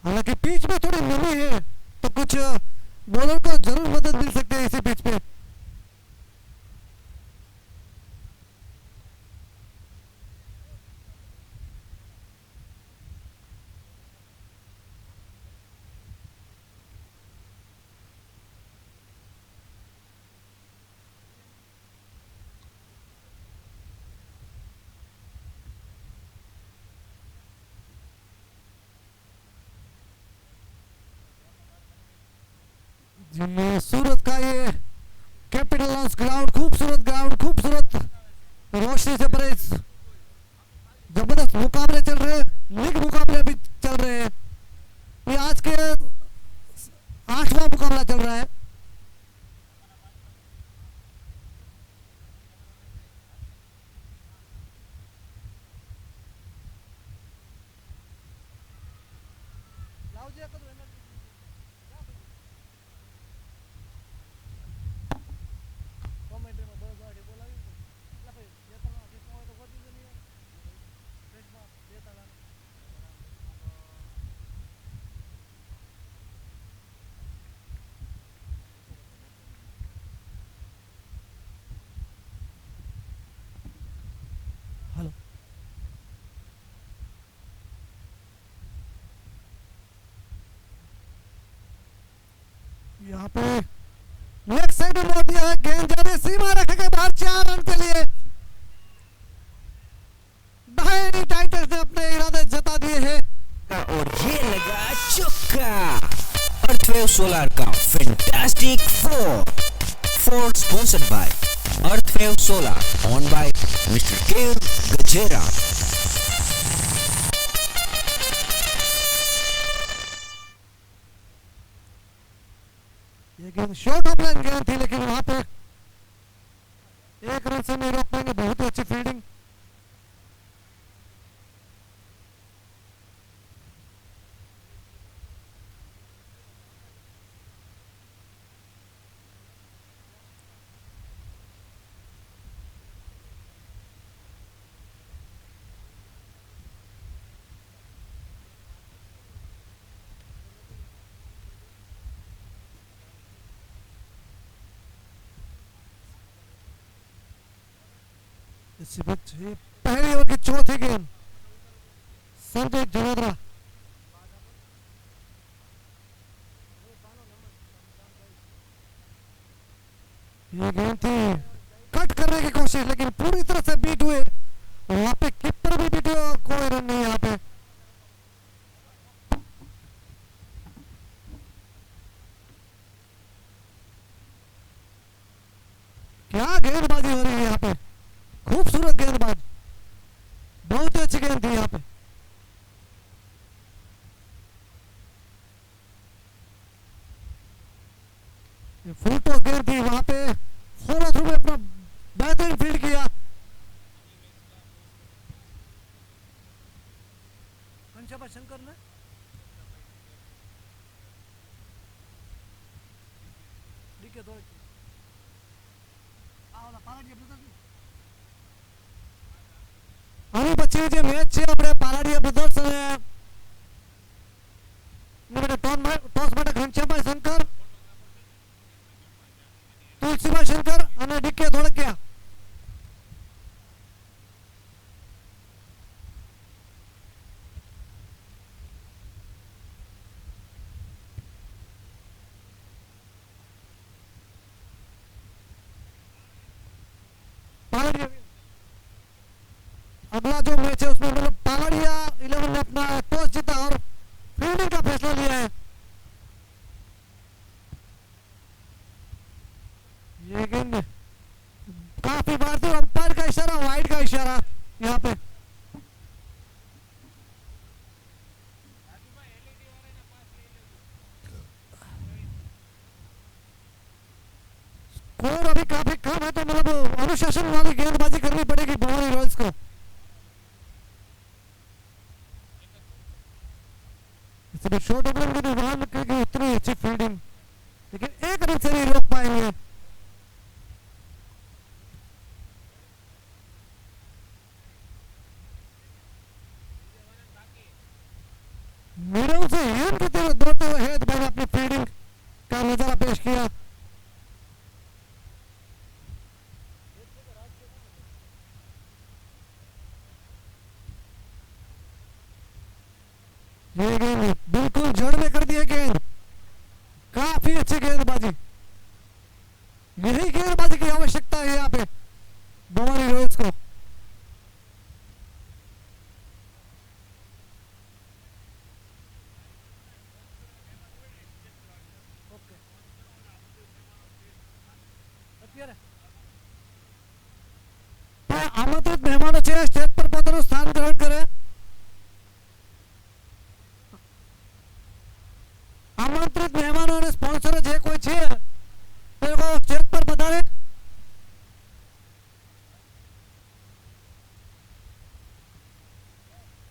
हालांकि पिच में थोड़ी नमी है तो कुछ बॉलर को जरूर मदद मिल सकती है इसी पिच पे। जिनमें सूरत का ये कैपिटल लॉन्स ग्राउंड, खूबसूरत ग्राउंड, खूबसूरत रोशनी से भरे जबरदस्त मुकाबले चल रहे हैं, लीग मुकाबले भी चल रहे हैं। ये आज के 8वां मुकाबला चल रहा है। हेलो, यहाँ पे लेग साइड में मोड़ दिया है, गेंद जाने सीमा रखे के बाहर 4 रन के लिए डायरी टाइटंस ने अपने इरादे जता दिए हैं। और ये लगा चौका। अर्थवेव सोलर का fantastic four sponsored by Earthwave Solar owned by Mr KR Gajera. ये गेंद शॉर्ट ऑफ लाइन गेंद थी, लेकिन वहां पे 1 रन से नहीं रोक पाएंगे। बहुत ही अच्छी फील्डिंग। इसी बीच ये पहली ओवर की चौथी गेंद संजय जलोद्रा। ये गेंद थी कट करने की कोशिश, लेकिन पूरी तरह से बीट हुए। वहां पे कीपर भी बीट हुआ, कोई रन नहीं यहाँ पे। क्या गेंदबाजी हो रही है यहाँ पे, खूबसूरत गेंदबाज, बहुत ही अच्छी गेंद थी यहाँ पे। फुल टॉस गेंद थी, वहां पे फॉलो थ्रू में अपना बेहतरीन फील्ड किया। शंकर ने આની પછી જે મેચ છે આપણે પાલાડીયા બ્રધર્સ અને ટોસ માટે ઘનશ્યામભાઈ શંકર, તુલસીભાઈ શંકર અને ડીકે ધોળકિયા. अगला जो मैच है उसमें मतलब पावड़िया 11 ने अपना टॉस जीता और फील्डिंग का फैसला लिया है। ये गेंद काफी बार तो अंपायर का इशारा, वाइड का इशारा यहाँ पे। स्कोर अभी काफी कम है तो मतलब अनुशासन वाली गेंदबाजी करनी पड़ेगी भवानी रॉयल्स को। शॉर्ट ओपनिंग के दौरान क्योंकि इतनी अच्छी फील्डिंग, लेकिन एक रन से नहीं रोक पाएंगे। मिडल से हिरन की तरह दौड़ते हुए हैद भाई ने अपनी फील्डिंग का नजारा पेश किया। ये गेंद बिल्कुल जड़ में कर दिया, गेंद काफी अच्छी गेंदबाजी। यही गेंदबाजी की आवश्यकता है यहाँ पे भवानी रॉयल्स को। आमंत्रित मेहमानों છે સ્ટેજ પર પોતાનું સ્થાન ગ્રહણ કરે। आमंत्रित मेहमानों અને સ્પોન્સર જે કોઈ છે તે લોકો સ્ટેજ પર પધારે।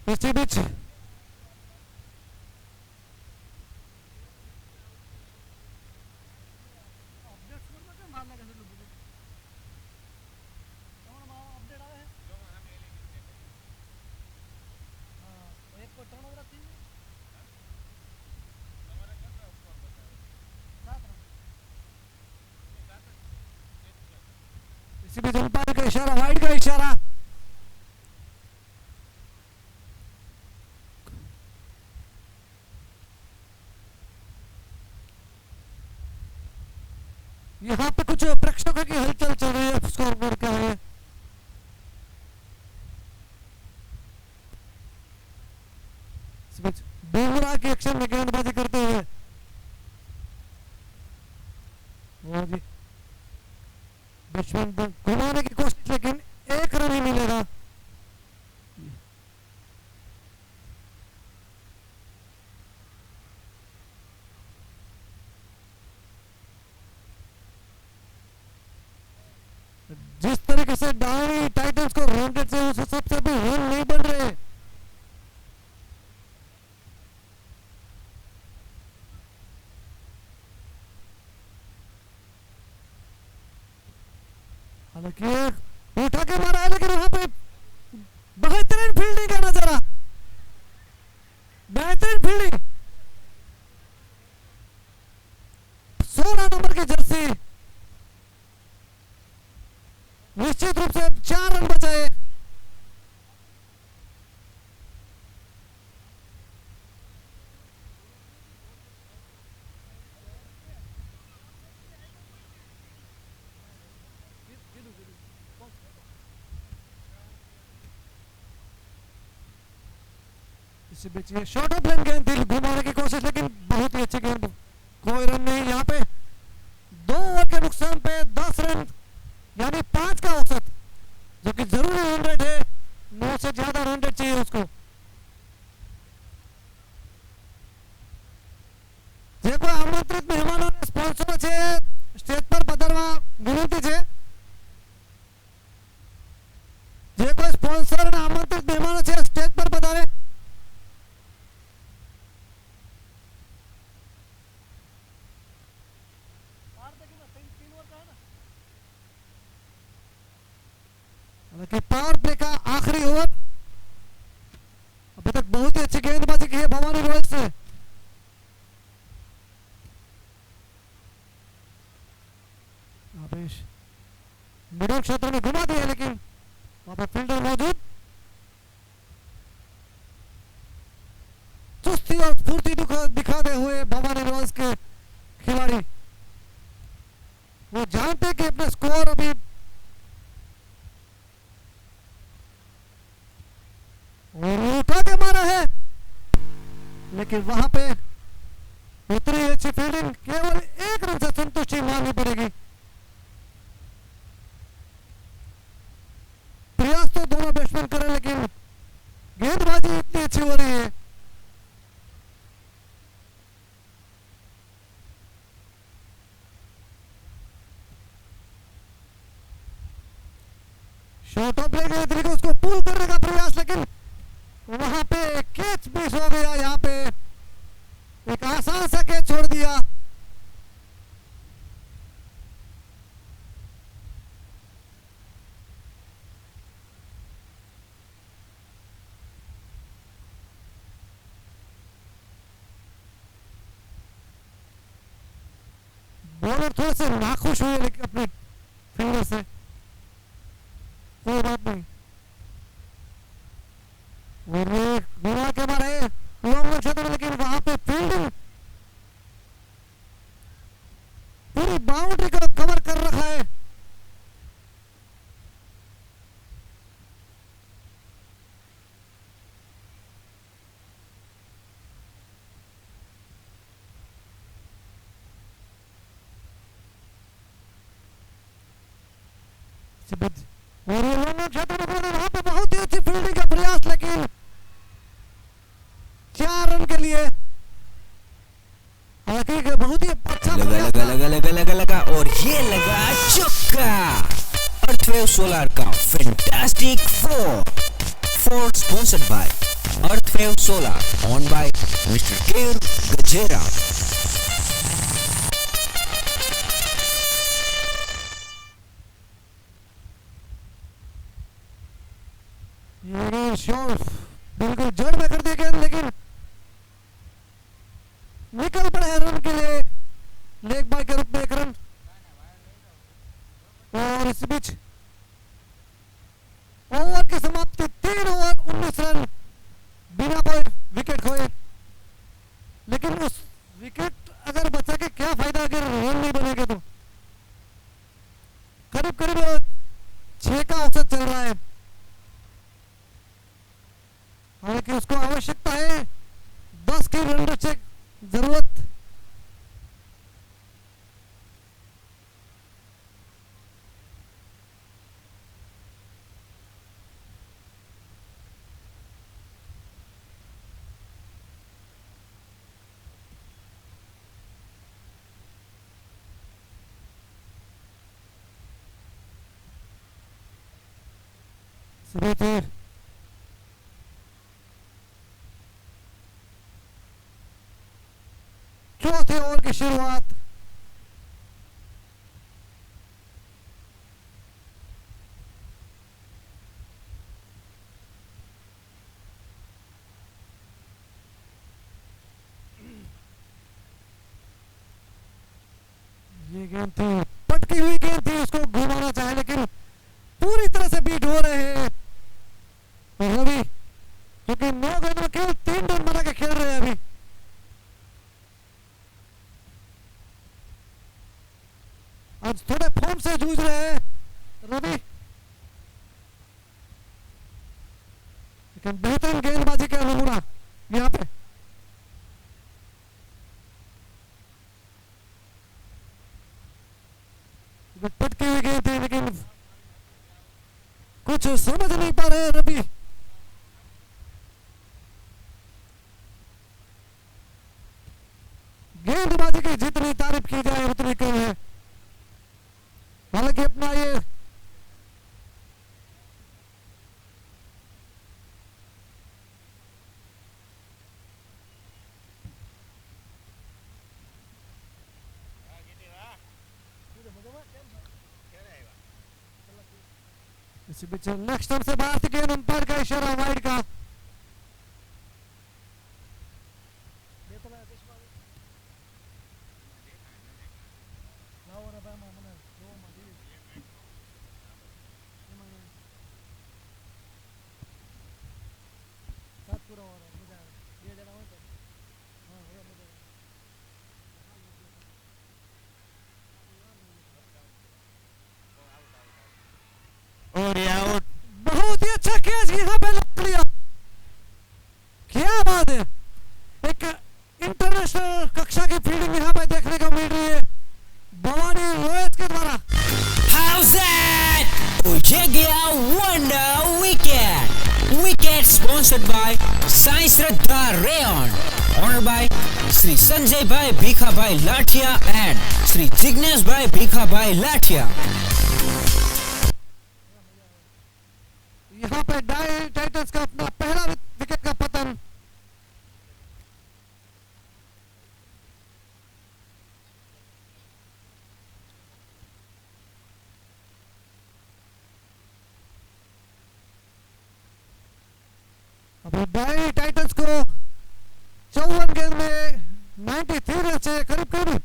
इसी बीच इसी बीच अंपायर का इशारा, वाइड का इशारा। यहाँ पे कुछ प्रेक्षकों की हलचल चल रही है स्कोर बोर्ड के आगे। इस बीच बुमराह की एक्शन में गेंदबाजी करते हुए वो जी बैट्समैन घुमाने की कोशिश, लेकिन एक रन ही मिलेगा। जिस तरीके से डाउनी टाइटंस को रॉन्डेड से उस हिसाब से भी रन नहीं बन रहे। हालांकि उठा के मारा है, लेकिन वहां पे बेहतरीन फील्डिंग का नजारा, बेहतरीन फील्डिंग। 16 नंबर की जर्सी, निश्चित रूप से 4 रन बचाए। इसी बीच ये शॉर्ट ऑफ लेन गेंद थी, घुमाने की कोशिश, लेकिन बहुत ही अच्छी गेंद, कोई रन नहीं। यहाँ पे 2 ओवर के नुकसान पे 10 रन यानी 5 का औसत, जो कि जरूरी रन रेट है। 9 से ज्यादा रन रेट चाहिए उसको। देखो आमंत्रित मेहमानों ने स्पॉन्सर છે સ્ટેજ પર પધારવા વિનંતી છે। જે કોઈ સ્પોન્સર અને આમંત્રિત મહેમાનો છે સ્ટેજ પર પધારે। हालांकि पावर प्ले का आखिरी ओवर, अभी तक बहुत ही अच्छी गेंदबाजी की है भवानी रॉयल्स ने। आवेश मिडिल क्षेत्र में घुमा दिया, लेकिन वहां पर फील्डर मौजूद। चुस्ती और स्फूर्ति दिखाते हुए भवानी रॉयल्स के खिलाड़ी, वो जानते हैं कि अपना स्कोर अभी लेकिन वहां पे उतनी अच्छी फील्डिंग, केवल एक रन से संतुष्टि माननी पड़ेगी। प्रयास तो दोनों बैट्समैन करें लेकिन गेंदबाजी इतनी अच्छी हो रही है। शॉर्ट ऑफ लेग तरीके उसको पुल करने का प्रयास, लेकिन वहां पे कैच मिस हो गया। यहाँ पे एक आसान सा कैच छोड़ दिया। बॉलर थोड़े से नाखुश हुए लेकिन अपने फील्डर से, कोई बात नहीं। और ये घुमा के मारे लॉन्ग क्षेत्र में, लेकिन वहां पे फील्डिंग पूरी बाउंड्री को कवर कर रखा है। और ये लॉन्ग क्षेत्र में वहां पे बहुत ही अच्छी फील्डिंग का प्रयास, लेकिन 4 रन के लिए हालांकि बहुत ही अच्छा लगा और ये लगा चौका। अर्थवेव सोलर का fantastic four sponsored by Earthwave Solar, owned by Mr KR Gajera. ये शॉट बिल्कुल जड़ में कर दिया गया, लेकिन निकल पड़े हैं रन के लिए। लेग बाय के रूप में 1 रन। और इस बीच ओवर की समाप्ति 3 ओवर 19 रन बिना कोई विकेट खोए। लेकिन उस विकेट अगर बचा के क्या फायदा अगर रन नहीं बनेगा तो। करीब करीब 6 का औसत चल रहा है, हालांकि उसको आवश्यकता है 10 की रन चेक जरूरत। चौथे ओवर की शुरुआत। ये गेंद थी, पटकी हुई गेंद थी, उसको घुमाना चाहे लेकिन पूरी तरह से बीट हो रहे हैं रवि, क्योंकि 9 गेंद में केवल 3 रन बना के खेल रहे हैं अभी। आज थोड़े फॉर्म से जूझ रहे हैं रवि, लेकिन बेहतरीन गेंदबाजी का नमूना यहाँ पे। पटकी हुई गेंद थी लेकिन कुछ समझ नहीं पा रहे रवि। गेंदबाजी की जितनी तारीफ की जाए उतनी कम है। हालांकि अपना ये इसी बीच नेक्स्ट से बाहर से गेंद, अंपायर का इशारा वाइड का। और ये आउट। बहुत ही अच्छा कैच यहाँ पे लग लिया। Wonder Wicket. Wicket sponsored by Sai Shraddha Rayon. Honored by Sri Sanjay Bhai Bhikha Bhai Lathia and Sri Jignesh Bhai Bhikha Bhai Lathia. यहाँ पे डाई टाइटंस का अपना पहला विकेट का पतन। अब डाई टाइटंस को 54 गेंद में 93 रन से करीब करीब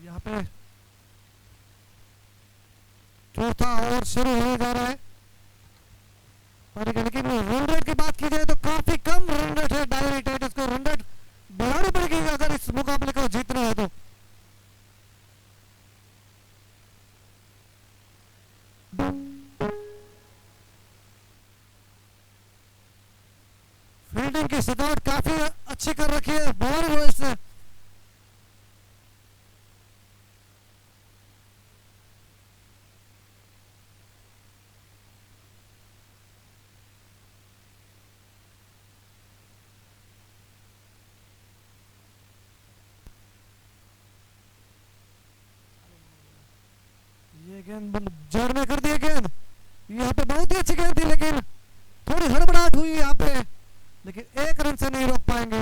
यहाँ पे चौथा ओवर शुरू होने जा रहा है। और लेकिन रन रेट की बात की जाए तो काफी कम रन रेट है डायरी टाइटंस को। रन रेट बढ़ानी पड़ेगी अगर इस मुकाबले को जीतना है तो। फील्डिंग की सजावट काफी अच्छी कर रखी है बॉलिंग रोहित ने। ये गेंद जड़ में कर दिया गेंद। यहाँ पे बहुत ही अच्छी गेंद थी लेकिन थोड़ी हड़बड़ाहट हुई यहाँ पे, लेकिन एक रन से नहीं रोक पाएंगे।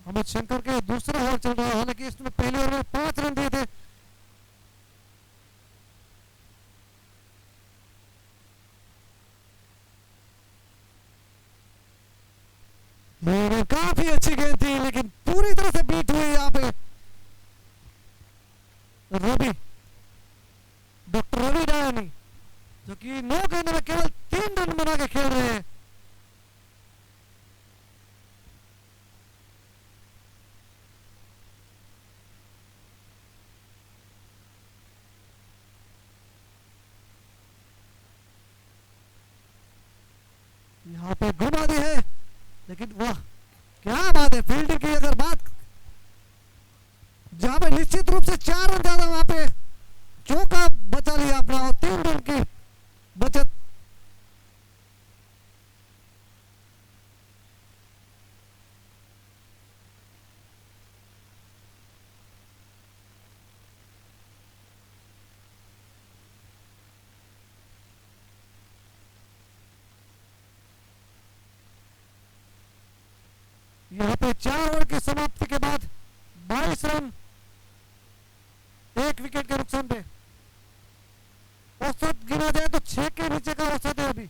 अमित शंकर के दूसरा ओवर चल रहा है, हालांकि इसमें पहले ओवर में 5 रन दिए थे। काफी अच्छी गेंद थी लेकिन पूरी तरह से बीट हुई यहाँ पे। रवि, डॉक्टर रवि डायनी जो कि 9 गेंद में केवल 3 रन बना के खेल रहे हैं। यहाँ पे घुमा दी है लेकिन वाह क्या बात है फील्डिंग की। अगर बात जहां पे निश्चित रूप से 4 रन ज्यादा वहां पे चौका बचा लिया अपना और 3 रन की बचत। यहाँ पे 4 ओवर की समाप्ति के बाद 22 रन 1 विकेट के नुकसान पे। औसत गिना जाए तो 6 के नीचे का औसत है अभी।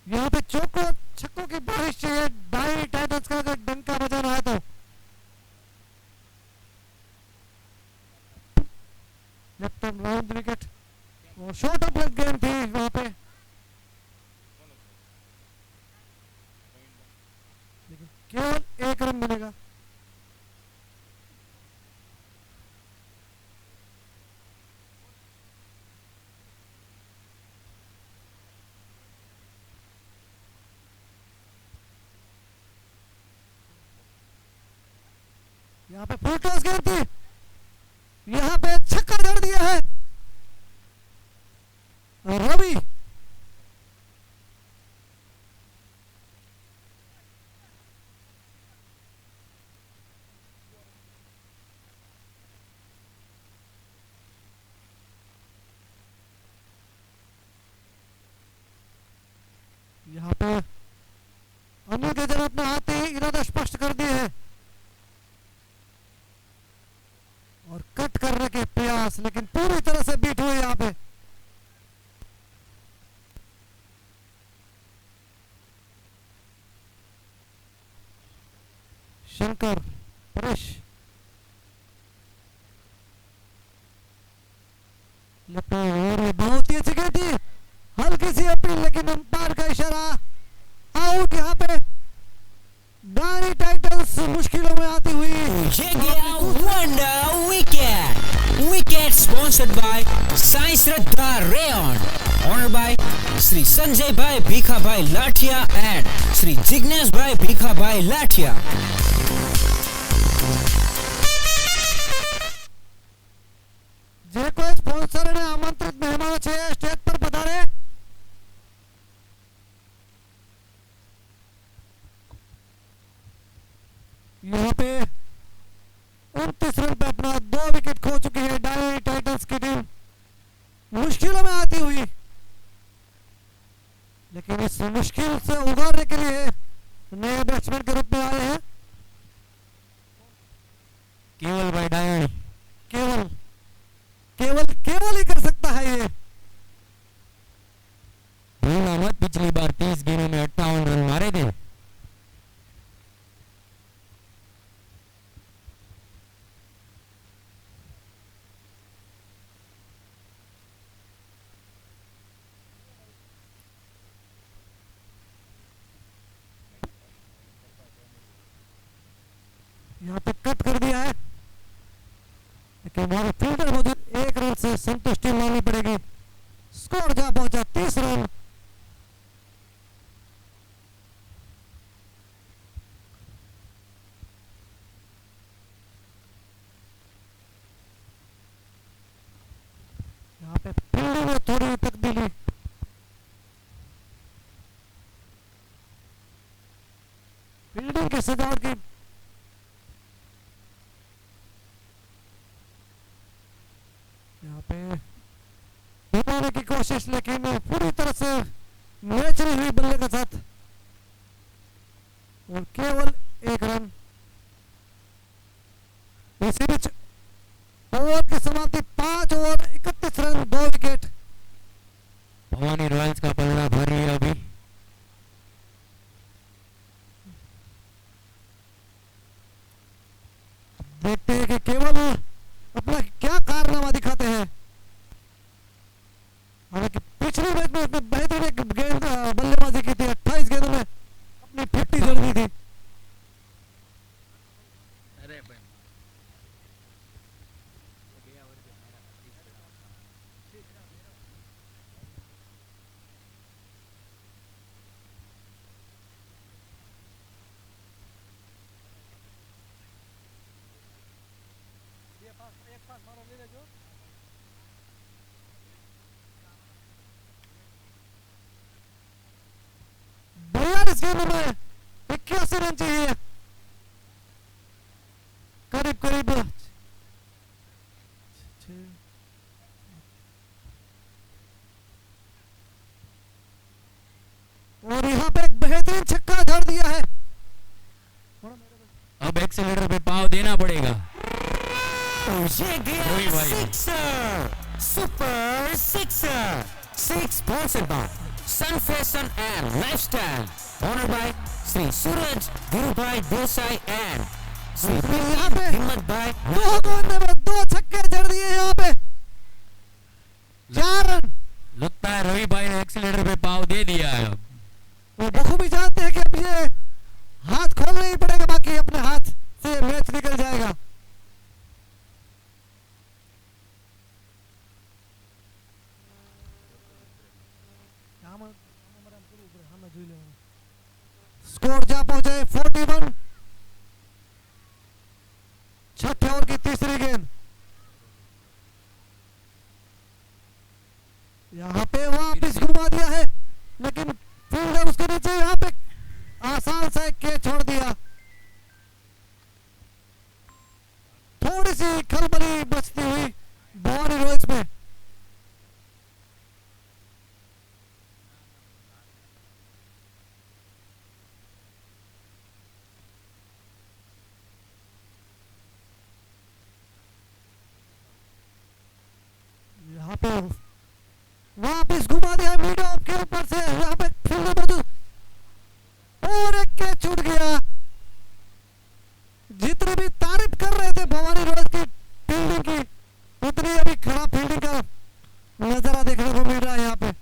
यहाँ पे चौकों छक्कों की बारिश चाहिए डाई टाइटंस का अगर डंका बजाना है तो। लेफ्ट आर्म राउंड विकेट और शॉर्ट ऑफ लेग गेंद थी वहां पे, लेकिन केवल 1 रन मिलेगा। यहाँ पे फुल टॉस गेंद थी, यहाँ पे छक्का जड़ दिया है रवि। पे अनिल के जन अपने हाथ ही इरादा स्पष्ट कर दिए हैं और कट करने के प्रयास, लेकिन पूरी तरह से बीट हुए यहाँ पे। शंकर, परेश, बहुत ही अच्छी गई थी, हल्की सी अपील लेकिन अंपायर का इशारा, आउट। यहाँ पे डायरी टाइटंस मुश्किलों में आती हुई। ये गया wonder wicket. Wicket sponsored by Sai Shraddha Reyan, honour by Shri Sanjay bhai Bhikha भाई लाठिया एंड श्री जिग्नेश भाई भीखा भाई लाठिया। जे कोई स्पॉन्सर ने आमंत्रित मेहमानों છે स्टेज पर पधारे। यहाँ पे 29 रन पे अपना 2 विकेट खो चुकी है डायरी टाइटंस की टीम, मुश्किलों में आती हुई, लेकिन इस मुश्किल से उगारने के लिए नए बैट्समैन के रूप में आए हैं केवल भाई डायरी। केवल केवल केवल ही कर सकता है ये। भूलना मत, पिछली बार 30 गेंदों में 58 रन मारे थे। यहाँ पे कट कर दिया है, लेकिन हमारे फील्डर मौजूद, 1 रन से संतुष्टि लानी पड़ेगी। स्कोर जा पहुंचा 30 रन। यहाँ पे फील्डिंग में थोड़ी तब्दीली, फील्डिंग की सजावट की यहाँ पे बनाने की कोशिश, लेकिन पूरी तरह से मैच नहीं हुई बल्ले के साथ और केवल 1 रन। इसी बीच ओवर की समाप्ति 5 over 31 run 2 wicket. Bhavani Royals का पलड़ा भारी है अभी। देखते हैं कि केवल अपना क्या कारनामा दिखाते हैं। हालांकि पिछले मैच में उसने बेहतरीन एक गेंद बल्लेबाजी की थी, 28 गेंदों में अपनी 50 जड़ दी थी। इस गेंद में 81 रन चाहिए, करीब करीब और यहाँ पे एक बेहतरीन छक्का जड़ दिया है। अब एक्सीलेटर पे पाव देना पड़ेगा। ये गया sixer, super sixer. 6 sponsored by Sun Fashion and Lifestyle, honored by Sri Suraj Dhirubhai Desai and Sri यहाँ पे Himmat Bhai। 2 गेंदों में 2 छक्के जड़ दिए यहाँ पे, 4 रन। लगता है रवि भाई ने एक्सीलेटर पे पाव दे दिया है। अब वो बखूबी जानते हैं कि अब ये हाथ खोलना ही पड़ेगा, बाकी अपने हाथ से मैच निकल जाएगा। स्कोर जा पहुंचे 41। छठे ओवर की तीसरी गेंद, यहाँ पे वापिस घुमा दिया है, लेकिन फील्डर उसके नीचे यहाँ पे आसान से कैच छोड़ दिया। थोड़ी सी खलबली बचती हुई भवानी रॉयल्स में। यहाँ पे वापिस घुमा दिया मिड ऑफ के ऊपर से, यहाँ पे फील्डर मौजूद और एक कैच छूट गया। जितने भी तारीफ कर रहे थे भवानी रॉयल्स की फील्डिंग की, उतनी अभी खराब फील्डिंग का नजारा देखने को मिल रहा है यहाँ पे।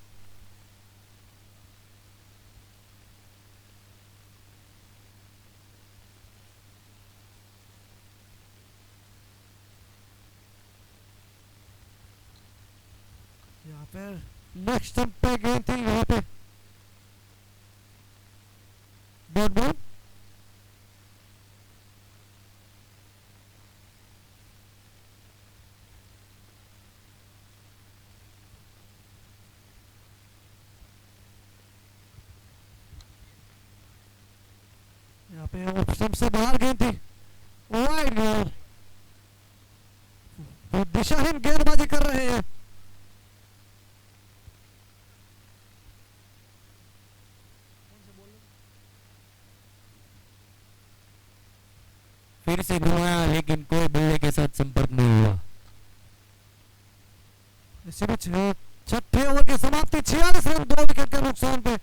यहाँ पे नेक्स्ट स्टंप पे गेंद थी, यहाँ पे डॉट बॉल। यहाँ पे ऑफ स्टंप से बाहर गेंद थी, वाइड बॉल। वो दिशाहीन गेंदबाजी कर रहे हैं। फिर से घुमाया लेकिन कोई बल्ले के साथ संपर्क नहीं हुआ। इसी बीच छठे ओवर की समाप्ति, 46 रन 2 विकेट के नुकसान पे।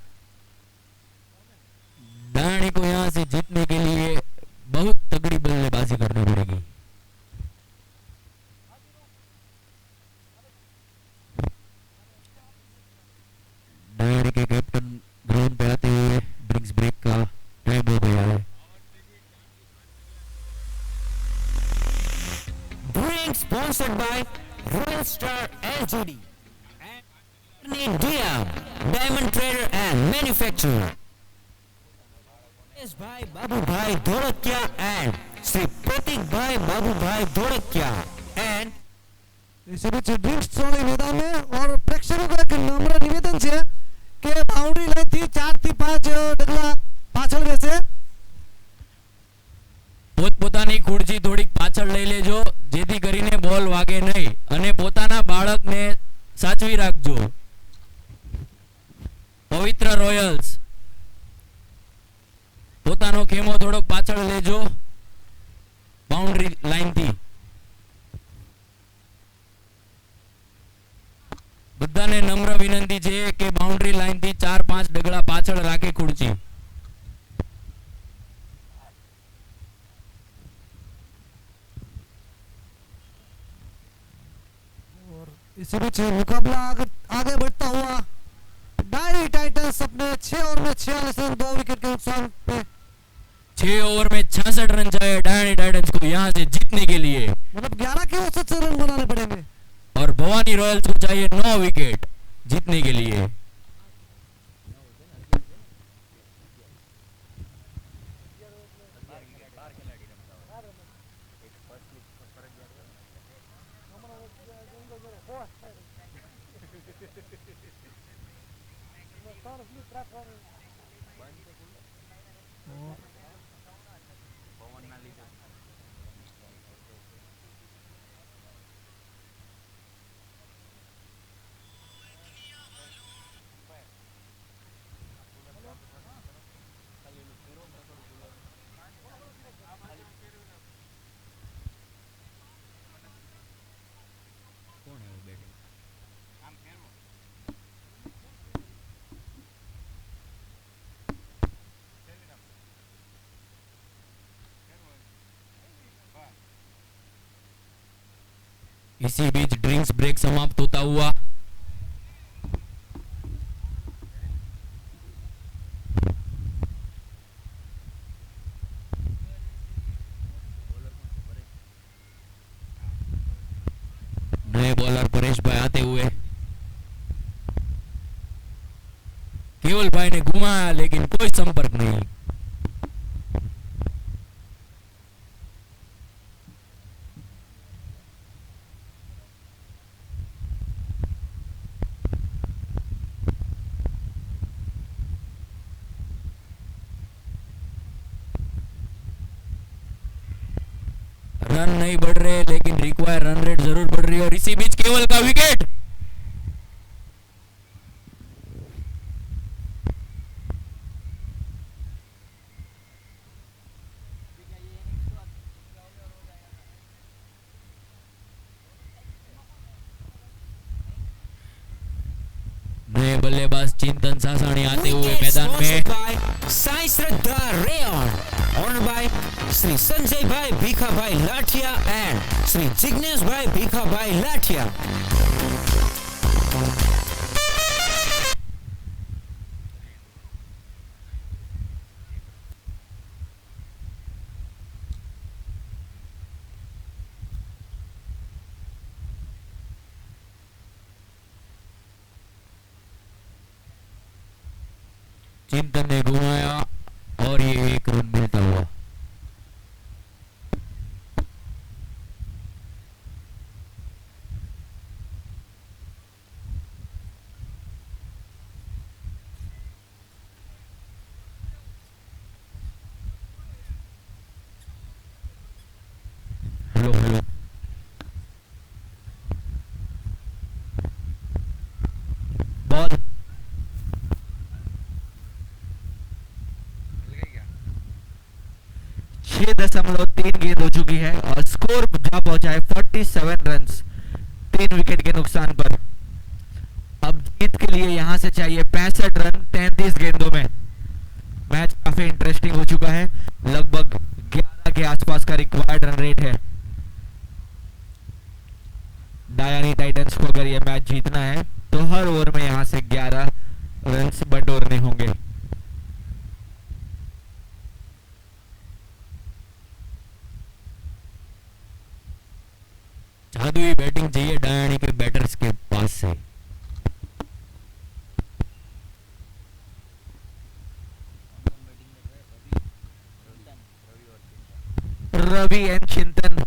दानी को यहाँ से जीतने के लिए बहुत तगड़ी बल्लेबाजी करनी पड़ेगी। दानी के कैप्टन ग्राउंड पे आते हुए ड्रिंक्स ब्रेक का टाइम हो गया है। Drink sponsored by Royal Star LGD and India Diamond Trader and Manufacturer. Yes, by Babu Bhai Dhorakia and Sri Pratik Bhai Babu Bhai Dhorakia and इसी बीच ड्रिंक्स चौड़ी मैदान में और प्रेक्षकों का एक नम्र निवेदन है कि बाउंड्री लाइन थी 4 થી 5 ડગલા પાછળ બેસે। પોતપોતાની ખુરશી થોડીક પાછળ લઈ લેજો જેથી કરીને બોલ વાગે નહીં અને પોતાના બાળકને સાચવી રાખજો। પવિત્ર રોયલ્સ પોતાનો ખેમો થોડોક પાછળ લેજો બાઉન્ડરી લાઈન થી। બધાને નમ્ર વિનંતી છે કે બાઉન્ડરી લાઈન થી 4-5 ડગલા પાછળ રાખે ખુરશી। इसी बीच मुकाबला आगे बढ़ता हुआ डायरी टाइटंस अपने 6 ओवर में 46 रन 2 विकेट के नुकसान पे। 6 ओवर में 66 रन चाहिए डायरी टाइटंस को यहाँ से जीतने के लिए, मतलब 11 के औसत से रन बनाने पड़ेंगे। और भवानी रॉयल्स को चाहिए 9 विकेट जीतने के लिए। इसी बीच ड्रिंक्स ब्रेक समाप्त होता हुआ नए बॉलर परेश भाई आते हुए, केवल भाई ने घुमाया लेकिन कोई संपर्क नहीं। रन नहीं बढ़ रहे लेकिन रिक्वायर रन रेट जरूर बढ़ रही है, और इसी बीच केवल का विकेट। बल्लेबाज चिंतन सासानी आते हुए Wicket मैदान में। sponsored by Sai Shraddha Rayon, honored by Sri Sanjay Bhai Bhikha Bhai Lathia and Sri Jignesh Bhai Bhikha Bhai Lathia. चिंतन ने घुमाया और ये एक रन मिलता हुआ। हेलो हेलो बॉल 6.3 गेंद हो चुकी है और स्कोर जा पहुंचा है 47 रन्स 3 विकेट के नुकसान पर। अब जीत के लिए यहां से चाहिए 65 रन 33 गेंदों में। मैच काफी इंटरेस्टिंग हो चुका है, लगभग 11 के आसपास का रिक्वायर्ड रन रेट है। डायानी टाइटंस को अगर यह मैच जीतना है तो हर ओवर में यहां से 11 रन्स बटोरने होंगे। जादुई बैटिंग चाहिए डायानी के बैटर्स के पास से। रवि एंड चिंतन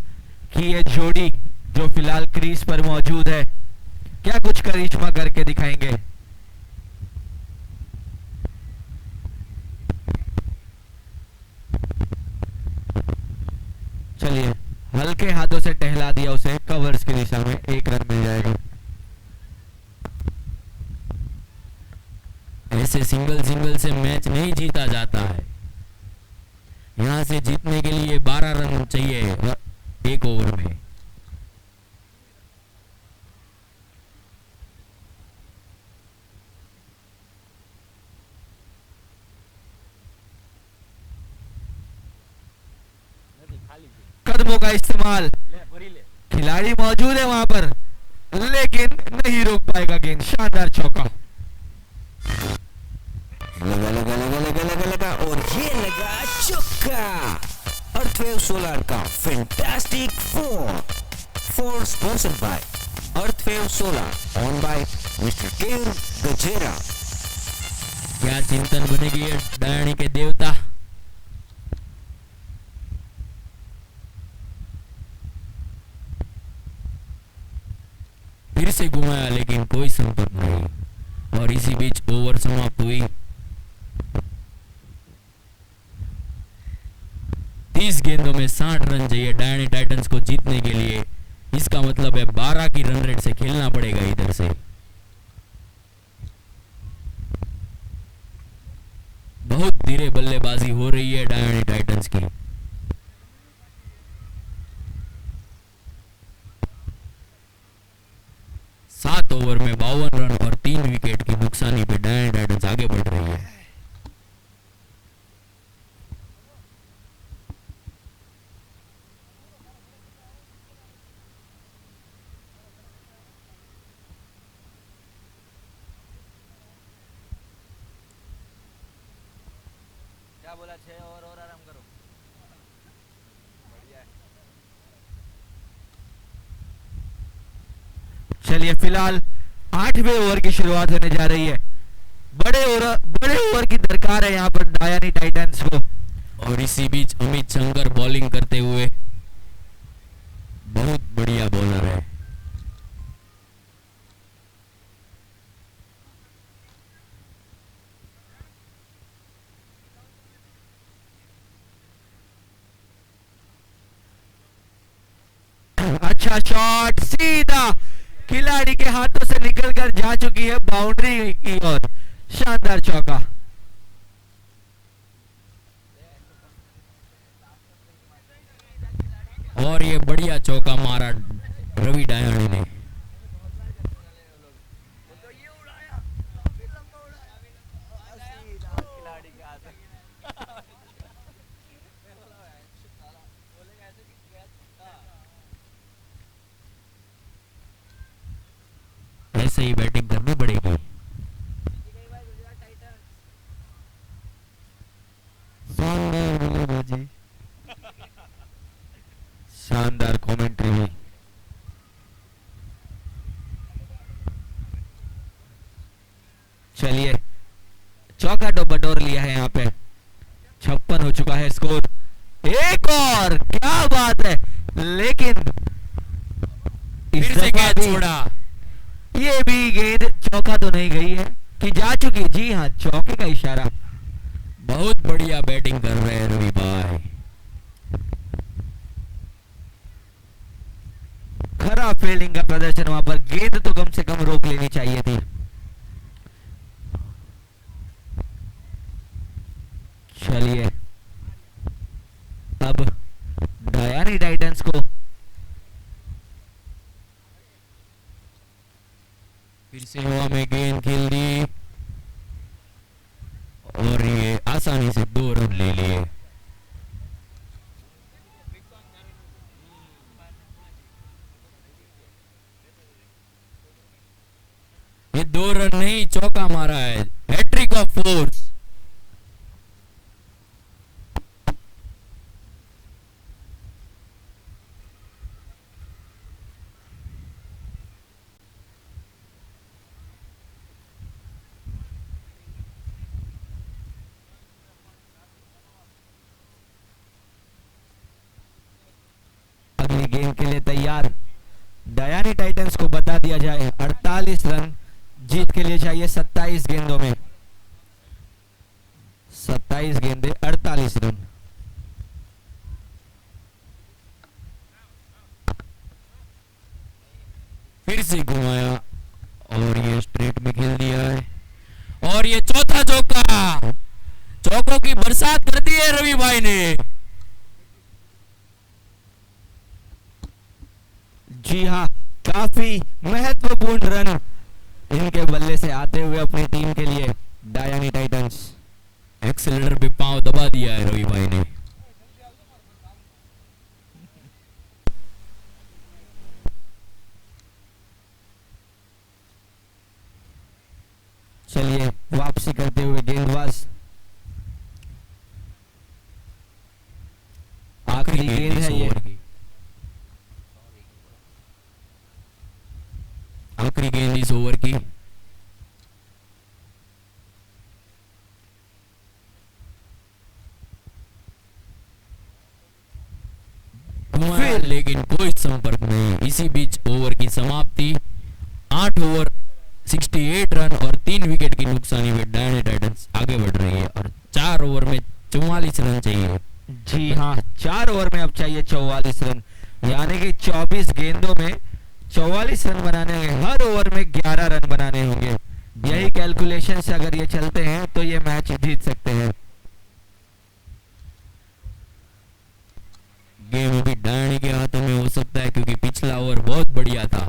की ये जोड़ी जो फिलहाल क्रीज पर मौजूद है, क्या कुछ करिश्मा करके दिखाएंगे। चलिए हल्के हाथों से टहला दिया उसे, कवर्स की दिशा में 1 रन मिल जाएगा। ऐसे सिंगल सिंगल से मैच नहीं जीता जाता है, यहां से जीतने के लिए 12 रन चाहिए 1 ओवर में। कदमों का इस्तेमाल, खिलाड़ी मौजूद है वहां पर लेकिन नहीं रोक पाएगा गेंद। शानदार चौका, लगा लगा लगा लगा लगा लगा और ये लगा चौका। अर्थवेव सोलर का fantastic four sponsored by Earthwave Solar owned by Mr KR Gajera. क्या चिंतन बनेगी डायनी के देवता। फिर से घुमाया लेकिन कोई संपर्क नहीं और इसी बीच ओवर समाप्त हुई। 30 गेंदों में 60 रन चाहिए डायनी टाइटंस को जीतने के लिए। इसका मतलब है 12 की रन रेट से खेलना पड़ेगा इधर से। बहुत धीरे बल्लेबाजी हो रही है डायनी टाइटंस की। सात ओवर में 52 रन और 3 विकेट की नुकसानी पे डायनी टाइटंस आगे बढ़ रही है। क्या बोला 6 और आराम करो। चलिए फिलहाल 8वें ओवर की शुरुआत होने जा रही है। बड़े ओवर की दरकार है यहाँ पर डायनी टाइटंस को। और इसी बीच अमित शंकर बॉलिंग करते हुए, बहुत बढ़िया बॉलर है। अच्छा शॉट, सीधा खिलाड़ी के हाथों से निकलकर जा चुकी है बाउंड्री की ओर। शानदार चौका। और ये बढ़िया चौका मारा रवि डायनी ने। से ही बैटिंग करनी पड़ेगी। शानदार बल्लेबाजी। शानदार कमेंट्री हुई। चलिए चौका तो बटोर लिया है यहाँ पे। 56 हो चुका है स्कोर। एक और, क्या बात है, लेकिन इस फिर से दफा कैच भी छोड़ा। ये भी गेंद चौका तो नहीं गई है कि जा चुकी। जी हाँ, चौके का इशारा। बहुत बढ़िया बैटिंग कर रहे हैं रवि भाई। खराब फील्डिंग का प्रदर्शन वहां पर। गेंद तो कम से कम रोक लेनी चाहिए थी। चलिए अब दयानी टाइटंस को फिर से हवा में गेंद खेल दी और ये आसानी से 2 रन ले लिए। ये 2 रन नहीं, चौका मारा है। Hattrick of fours. अगली गेम के लिए तैयार। दयानी टाइटंस को बता दिया जाए 48 रन जीत के लिए चाहिए 27 गेंदों में। 27 गेंदे 48 रन। फिर से घुमाया और ये स्ट्रेट में खेल दिया है और ये चौथा चौका। चौकों की बरसात कर दी है रवि भाई ने। जी हाँ, काफी महत्वपूर्ण रन इनके बल्ले से आते हुए अपनी टीम के लिए दयानी टाइटंस। एक्सेलेटर पे पांव दबा दिया है रवि भाई ने। चलिए वापसी करते हुए गेंदबाज। आखिरी गेंद है ये। आखिरी गेंद इस ओवर की। लेकिन कोई संपर्क नहीं। इसी बीच ओवर की समाप्ति। 8 ओवर 68 रन और 3 विकेट की नुकसानी में दयानी टाइटंस आगे बढ़ रही है और 4 ओवर में 44 रन चाहिए। जी हाँ, 4 ओवर में अब चाहिए 44 रन, यानी कि 24 गेंदों में 44 रन बनाने होंगे। हर ओवर में 11 रन बनाने होंगे। यही कैलकुलेशन से अगर ये चलते हैं तो ये मैच जीत सकते हैं। गेम अभी दयानी के हाथों में हो सकता है क्योंकि पिछला ओवर बहुत बढ़िया था।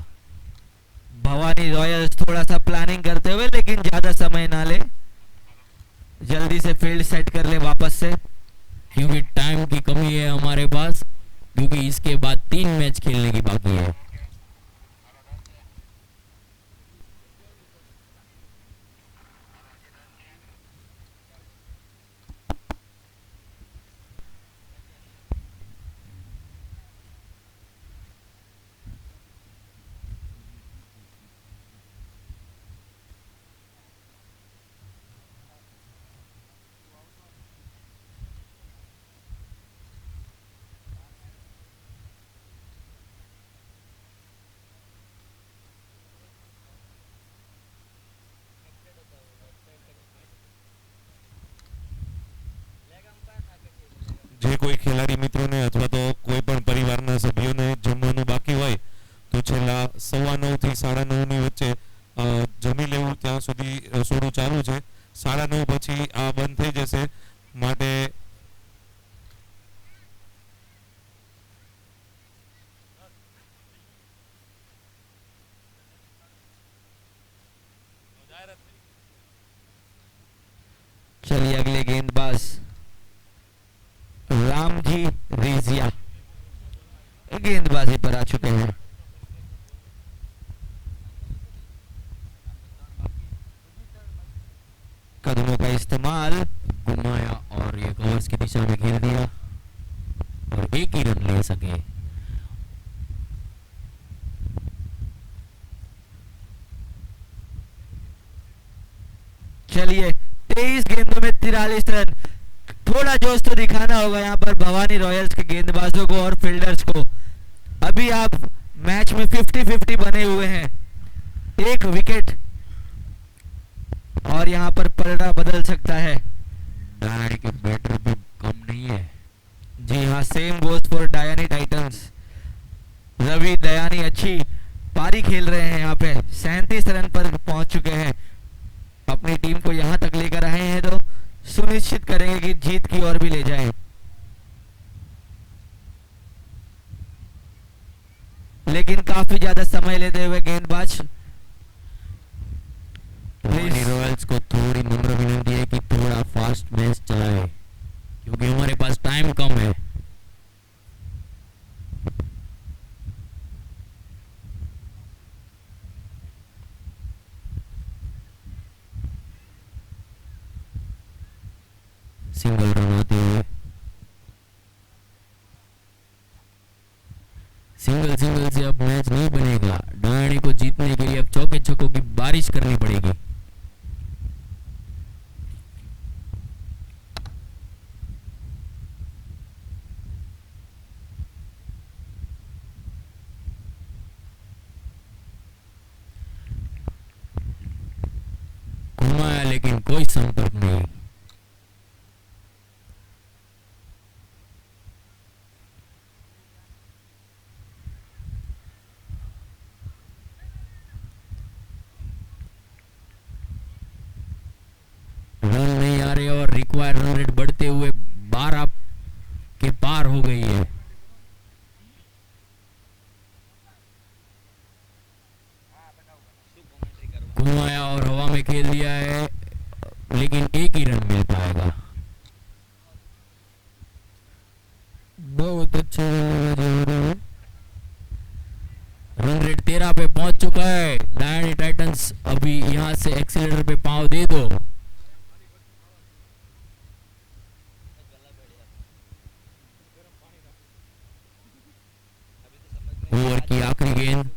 भवानी रॉयल्स थोड़ा सा प्लानिंग करते हुए, लेकिन ज्यादा समय ना ले, जल्दी से फील्ड सेट कर ले वापस से, क्योंकि टाइम की कमी है हमारे पास, क्योंकि इसके बाद 3 मैच खेलने की बाकी है। જે કોઈ ખેલાડી મિત્રોને અથવા તો કોઈ પણ પરિવારના સભ્યોને જમવાનું બાકી હોય તો છેલ્લા 9:15 થી 9:30 ની વચ્ચે જમી લેવું, ત્યાં સુધી રસોડું ચાલુ છે। 9:30 પછી આ બંધ થઈ જશે, માટે चलिए अगले गेंदबाज रामजी रेजिया गेंदबाजी पर आ चुके हैं। कदमों का इस्तेमाल घुमाया और ये कवर्स की दिशा में खेल दिया और एक ही रन ले सके। चलिए 23 गेंदों में 43 रन। थोड़ा जोश तो दिखाना होगा यहाँ पर भवानी रॉयल्स के गेंदबाजों को और फील्डर्स को। अभी आप मैच में 50-50 बने हुए हैं, एक विकेट और यहाँ पर पलड़ा बदल सकता है। डायनी के बैटर भी कम नहीं है। जी हाँ, same goes for Dayani titans. Ravi Dayani अच्छी पारी खेल रहे हैं, यहाँ पे 37 रन पर पहुंच चुके हैं। अपनी टीम को यहाँ तक लेकर आए हैं तो सुनिश्चित करेंगे कि जीत की ओर भी ले जाएं। लेकिन काफी ज्यादा समय लेते हुए गेंदबाज रॉयल्स को थोड़ी नम्र विनती है कि थोड़ा फास्ट मैच चलाए क्योंकि हमारे पास टाइम कम है। सिंगल रन होते हुए सिंगल से अब मैच नहीं बनेगा। डायनी को जीतने के लिए अब चौके छक्कों की बारिश करनी पड़ेगी। घुमाया लेकिन कोई संपर्क नहीं। रन नहीं आ रहे और रिक्वायर्ड रन रेट बढ़ते हुए 12 के पार हो गई है। घुमाया और हवा में खेल दिया है लेकिन एक ही रन मिल पाएगा। बहुत अच्छे रन रेट 13 पे पहुंच चुका है। डायनी टाइटंस अभी यहां से एक्सीलरेटर पे पांव दे दो। ओवर की आखिरी गेंद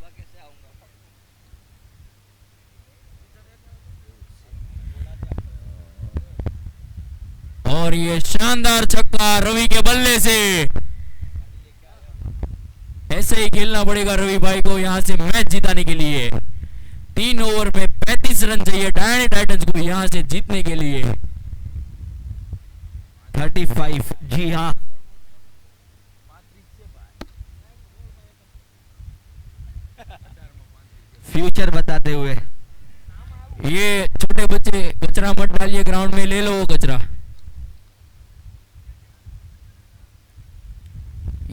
और ये शानदार छक्का रवि के बल्ले से। ऐसे ही खेलना पड़ेगा रवि भाई को यहां से मैच जिताने के लिए। 3 ओवर में 35 रन चाहिए डायनी टाइटंस को यहां से जीतने के लिए। 35, जी हाँ। फ्यूचर बताते हुए ये छोटे बच्चे कचरा मत डालिए ग्राउंड में, ले लो वो कचरा।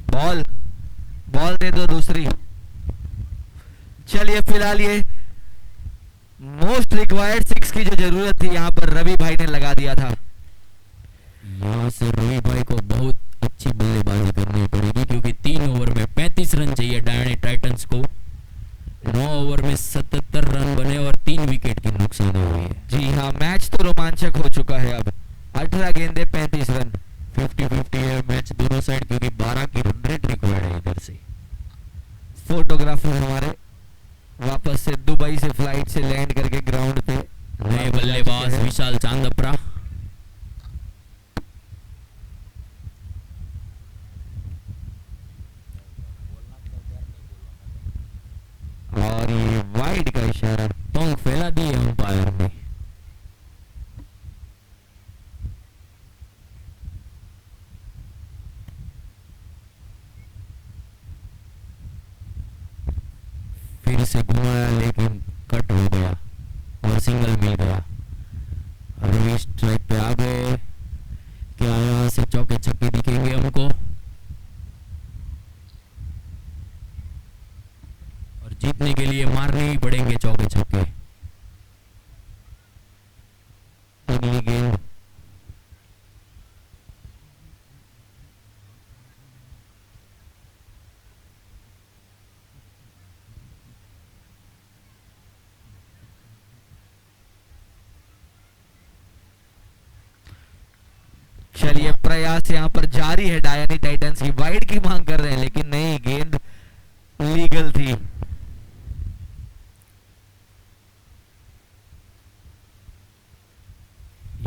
बॉल दे दो दूसरी। चलिए फिलहाल ये मोस्ट रिक्वायर्ड 6 की जो जरूरत थी यहाँ पर रवि भाई ने लगा दिया था। यहाँ से रवि भाई को बहुत अच्छी बल्लेबाजी करनी पड़ेगी क्योंकि 3 ओवर में 35 रन चाहिए डायनी टाइटंस को। 9 ओवर में 77 रन बने और 3 विकेट की नुकसान हुई है। जी हाँ, मैच तो रोमांचक हो चुका है। अब 18 गेंदे 35 रन। 50-50 है मैच दोनों साइड क्योंकि 12 की रन रेट रिक्वायर्ड है इधर से। फोटोग्राफर हमारे वापस से दुबई से फ्लाइट से लैंड करके ग्राउंड पे नए बल्लेबाज विशाल चांदपरा। और ये वाइड का इशारा, पंख फैला दिए अंपायर ने। फिर से घुमाया लेकिन कट हो गया और सिंगल मिल गया। रवि स्ट्राइक पे आ गए। क्या यहाँ से चौके छक्के दिखेंगे हमको? और जीतने के लिए मारने ही पड़ेंगे चौके छक्के। अगली गेंद चलिए प्रयास यहाँ पर जारी है डायनी टाइटंस की, वाइड की मांग कर रहे हैं लेकिन नहीं, गेंद लीगल थी।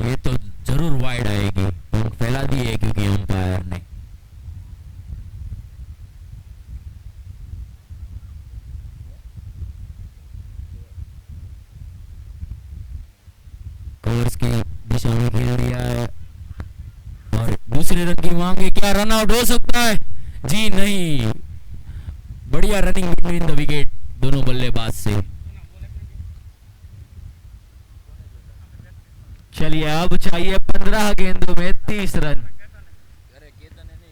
ये तो जरूर वाइड आएगी, पंख फैला दिए क्योंकि अंपायर ने। कवर्स की दिशा में खेल दिया है और दूसरे रन की मांग है, क्या रन आउट हो सकता है? जी नहीं, बढ़िया रनिंग बिटवीन द विकेट दोनों बल्लेबाज से। चलिए अब चाहिए 15 गेंदों में 30 रन,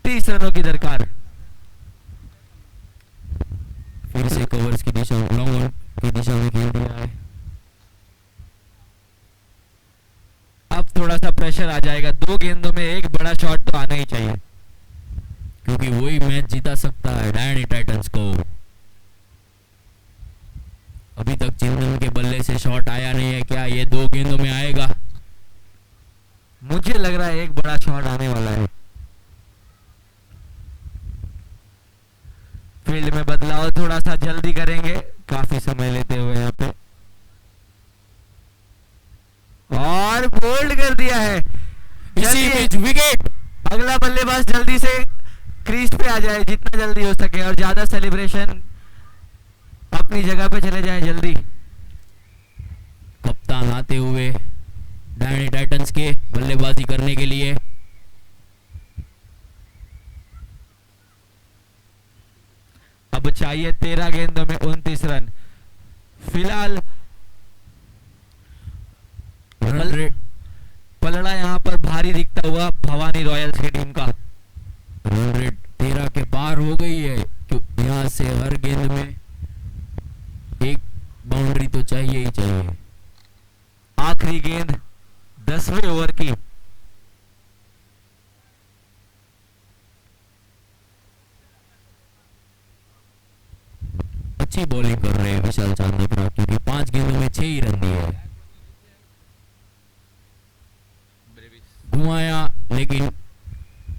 30 रनों की दरकार। फिर से कवर्स की दिशा में, लॉन्ग ऑन की दिशा में खेल दिया है। अब थोड़ा सा प्रेशर आ जाएगा, 2 गेंदों में एक बड़ा शॉट तो आना ही चाहिए क्योंकि वही मैच जीता सकता है डायनी टाइटंस को। अभी तक चिंतन के बल्ले से शॉट आया नहीं है, क्या ये 2 गेंदों में आएगा? मुझे लग रहा है एक बड़ा शॉट आने वाला है। फील्ड में बदलाव थोड़ा सा जल्दी करेंगे, काफी समय लेते हुए यहाँ पे, और बोल्ड कर दिया है। इसी बीच विकेट। अगला बल्लेबाज जल्दी से क्रीज पे आ जाए जितना जल्दी हो सके, और ज्यादा सेलिब्रेशन अपनी जगह पे चले जाए जल्दी। कप्तान आते हुए डायनी टाइटंस के बल्लेबाजी करने के लिए। अब चाहिए 13 गेंदों में 29 रन। फिलहाल रन रेट पलड़ा यहाँ पर भारी दिखता हुआ भवानी रॉयल्स की टीम का। रन रेट 13 के पार हो गई है, क्योंकि यहाँ से हर गेंद में एक बाउंड्री तो चाहिए ही चाहिए। आखिरी गेंद 10वें ओवर की। अच्छी बॉलिंग कर रहे हैं विशाल चांदोपरा, क्योंकि 5 गेंदों में 6 ही रन दिए हैं। घुमाया लेकिन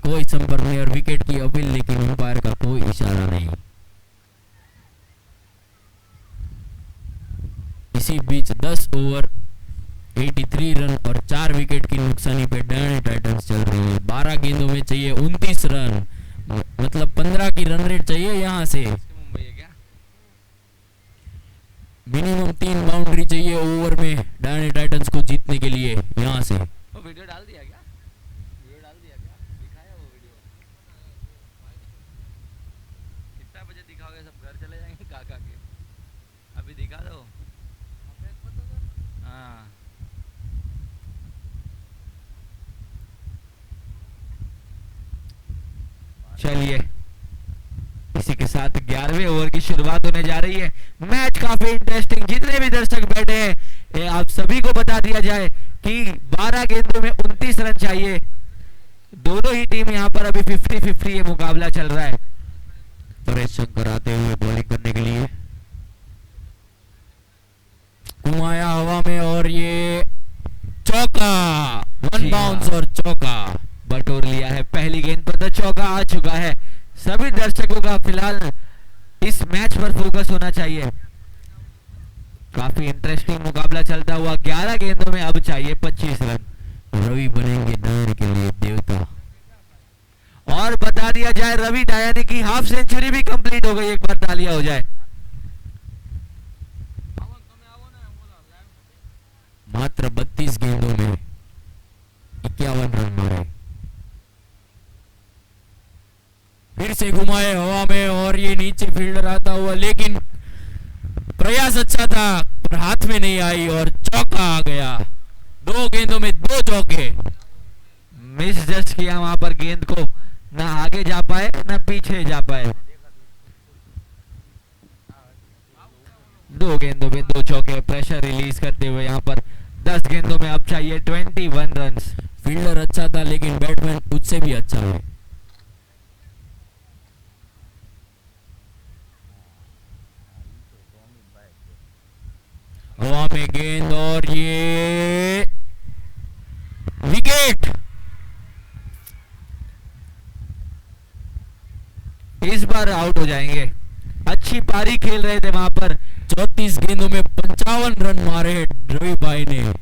कोई संपर्क नहीं, और विकेट की अपील लेकिन अंपायर का कोई इशारा नहीं। इसी बीच 10 ओवर 83 रन और 4 विकेट की नुकसानी पे डायनी टाइटंस चल रही है। 12 गेंदों में चाहिए 29 रन, मतलब 15 की रन रेट चाहिए यहाँ से। मिनिमम 3 बाउंड्री चाहिए ओवर में डायनी टाइटंस को जीतने के लिए यहाँ से। वो वीडियो डाल दिया क्या? वीडियो डाल दिया क्या? दिखाया वो वीडियो? कितना बजे दिखाओगे? सब घर चले जाएंगे काका के। अभी दिखा दो। हाँ चलिए इसी के साथ 11वें ओवर की शुरुआत होने जा रही है। मैच काफी इंटरेस्टिंग, जितने भी दर्शक बैठे हैं आप सभी को बता दिया जाए कि 12 गेंदों में 29 रन चाहिए। दोनों ही टीम यहाँ पर अभी 50-50 ये मुकाबला चल रहा है। परेश शंकर आते हुए बॉलिंग करने के लिए, घुमाया हवा में और ये चौका, 1 बाउंस और चौका बटोर लिया है। पहली गेंद पर तो चौका आ चुका है। सभी दर्शकों का फिलहाल इस मैच पर फोकस होना चाहिए। काफी इंटरेस्टिंग मुकाबला चलता हुआ 11 गेंदों में अब चाहिए 25 रन। रवि बनेंगे डायनी के लिए देवता। और बता दिया जाए रवि डायनी की हाफ सेंचुरी भी कंप्लीट हो गई, एक बार तालियां हो जाए। मात्र 32 गेंदों में 51 रन मारे। फिर से घुमाए हवा में और ये नीचे फील्डर आता हुआ, लेकिन प्रयास अच्छा था पर हाथ में नहीं आई और चौका आ गया। 2 गेंदों में 2 चौके। मिस जस्ट किया वहां पर गेंद को, ना आगे जा पाए ना पीछे जा पाए। 2 गेंदों में 2 चौके, प्रेशर रिलीज करते हुए यहाँ पर 10 गेंदों में अब चाहिए 21 रन। फील्डर अच्छा था लेकिन बैट्समैन उससे भी अच्छा है। हवा में गेंद और ये विकेट। बार आउट हो जाएंगे। अच्छी पारी खेल रहे थे वहां पर। 34 गेंदों में 55 रन मारे हैं रवि भाई ने।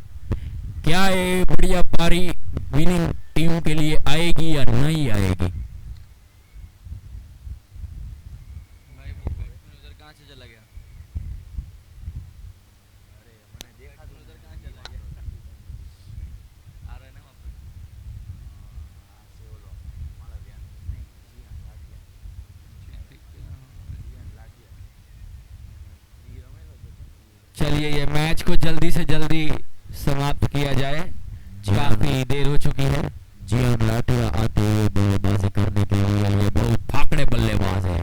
क्या ये बढ़िया पारी विनिंग टीम के लिए आएगी या नहीं आएगी? भाई वो बैट्समैन उधर कहाँ से चला गया? अरे मैंने देखा तो उधर कहाँ चला गया? आ रहा है ना वापस? से बोलो माला गया नहीं जी हाँ लाग गया जी रमे लो चलिए ये मैच को जल्दी से जल्दी समाप्त किया जाए, काफी देर हो चुकी है। जियान लाठिया आते हुए बल्लेबाजी करने के लिए ये बहुत फाकड़े बल्लेबाज है।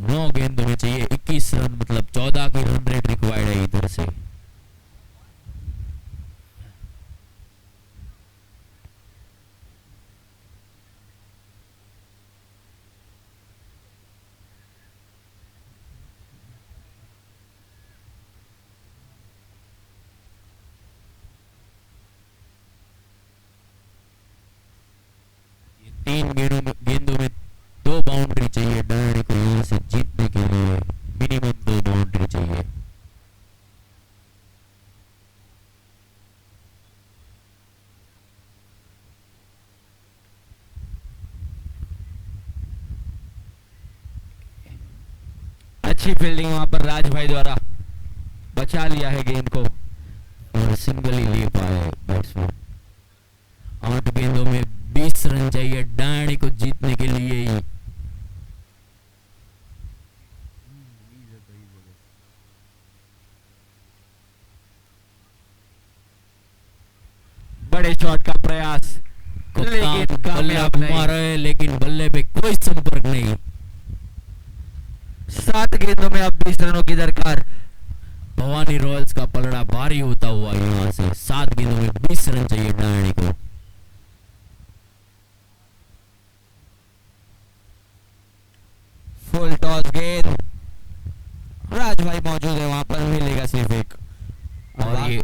9 गेंदों में चाहिए 21 रन, मतलब 14 की रन रेट रिक्वायर्ड है इधर से। तीन गेंदों में 2 बाउंड्री चाहिए डायरेक्ट को यहाँ से जीतने के लिए। मिनिमम 2 बाउंड्री चाहिए। अच्छी फील्डिंग वहां पर राज भाई द्वारा, बचा लिया है गेंद को और सिंगल ही ले पाए बैट्समैन। 8 गेंदों में 20 रन चाहिए डायरेक्ट को जीतने के लिए ही। बड़े शॉट का प्रयास, लेकिन कप्तान बल्ले कामयाब नहीं। मार रहे हैं लेकिन बल्ले पे कोई संपर्क नहीं। 7 गेंदों में अब 20 रनों की दरकार। भवानी रॉयल्स का पलड़ा भारी होता हुआ यहाँ से। 7 गेंदों में 20 रन चाहिए डायरेक्ट को। फुल टॉस गेंद, राज भाई मौजूद है वहां पर, मिलेगा सिर्फ एक। और ये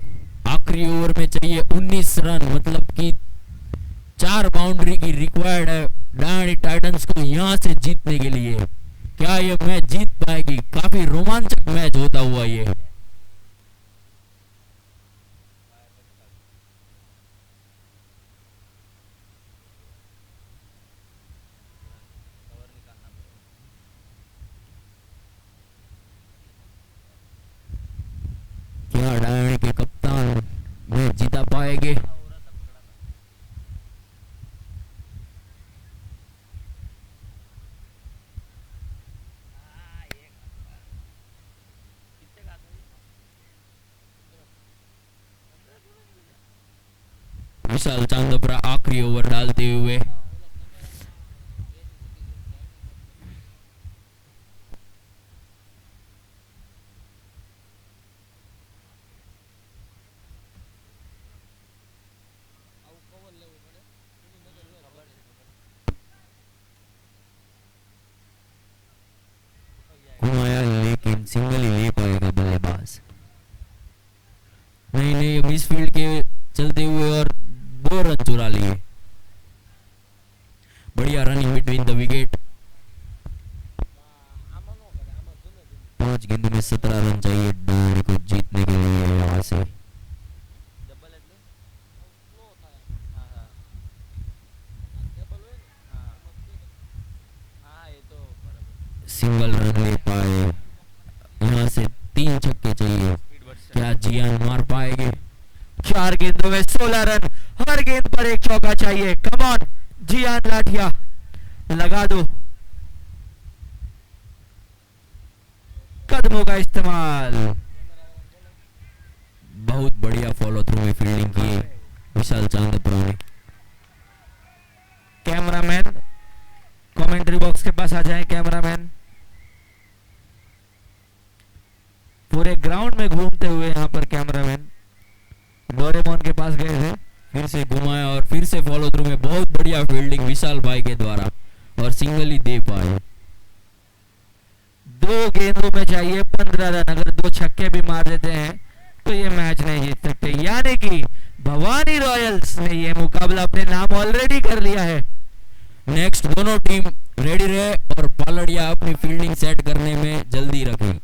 आखिरी ओवर में चाहिए 19 रन, मतलब कि 4 बाउंड्री की रिक्वायर्ड है डायरी टाइटंस को यहाँ से जीतने के लिए। क्या ये मैच जीत पाएगी? काफी रोमांचक मैच होता हुआ ये। कवर निकालना पड़ेगा। क्या डायरी के कप्तान मैच जीता पाएंगे? विशाल चांदोपरा आखिरी ओवर डालते हुए घुमाया, लेकिन सिंगल ही ले पाएगा बल्लेबाज। नहीं नहीं, मिस फील्ड के चलते हुए और 2 रन चुरा लिए। बढ़िया रनिंग बिटवीन द विकेट। 5 गेंदों में 17 रन चाहिए डायरी को जीतने के लिए यहाँ से। डबल है हाँ हाँ डबल है हाँ हाँ ये तो बराबर। सिंगल रन ले पाए। यहाँ से 3 छक्के चाहिए। क्या जियान मार पाएंगे? 4 गेंदों में 16 रन, हर गेंद पर एक चौका चाहिए। कम ऑन जियान लाठिया, लगा दो। कदमों का इस्तेमाल, बहुत बढ़िया फॉलो थ्रू में फील्डिंग की है विशाल चांदपुरा ने। कैमरामैन कमेंट्री बॉक्स के पास आ जाएं। कैमरामैन पूरे ग्राउंड में घूमते हुए यहाँ पर कैमरामैन डोरेमोन के पास गए थे। फिर से घुमाया और फिर से फॉलो थ्रू में बहुत बढ़िया फील्डिंग विशाल भाई के द्वारा, और सिंगल ही दे पाए। 2 गेंदों में चाहिए 15 रन। अगर 2 छक्के भी मार देते हैं तो ये मैच नहीं जीत सकते। यानी कि भवानी रॉयल्स ने ये मुकाबला अपने नाम ऑलरेडी कर लिया है। नेक्स्ट दोनों टीम रेडी रहे और पालड़िया अपनी फील्डिंग सेट करने में जल्दी रखें।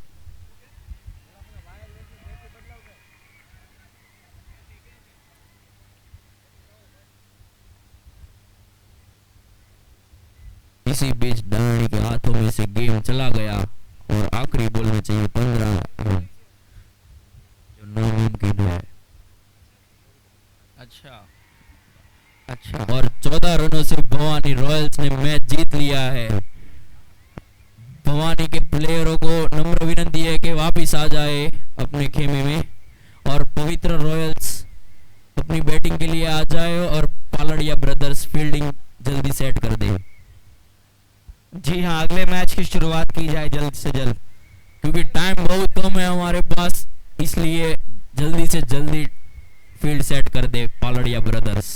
इसी बीच डाणी के हाथों में से गेम चला गया और आखिरी बॉल में चाहिए 15 रन, जो नामुमकिन है। अच्छा और 14 रनों से भवानी रॉयल्स ने मैच जीत लिया है। भवानी के प्लेयरों को नम्र विनती है कि वापस आ जाए अपने खेमे में और पवित्र रॉयल्स अपनी बैटिंग के लिए आ जाए और पालड़िया ब्रदर्स फील्डिंग जल्दी सेट कर दे। जी हाँ, अगले मैच की शुरुआत की जाए जल्द से जल्द, क्योंकि टाइम बहुत कम है हमारे पास, इसलिए जल्दी से जल्दी फील्ड सेट कर दे पालड़िया ब्रदर्स।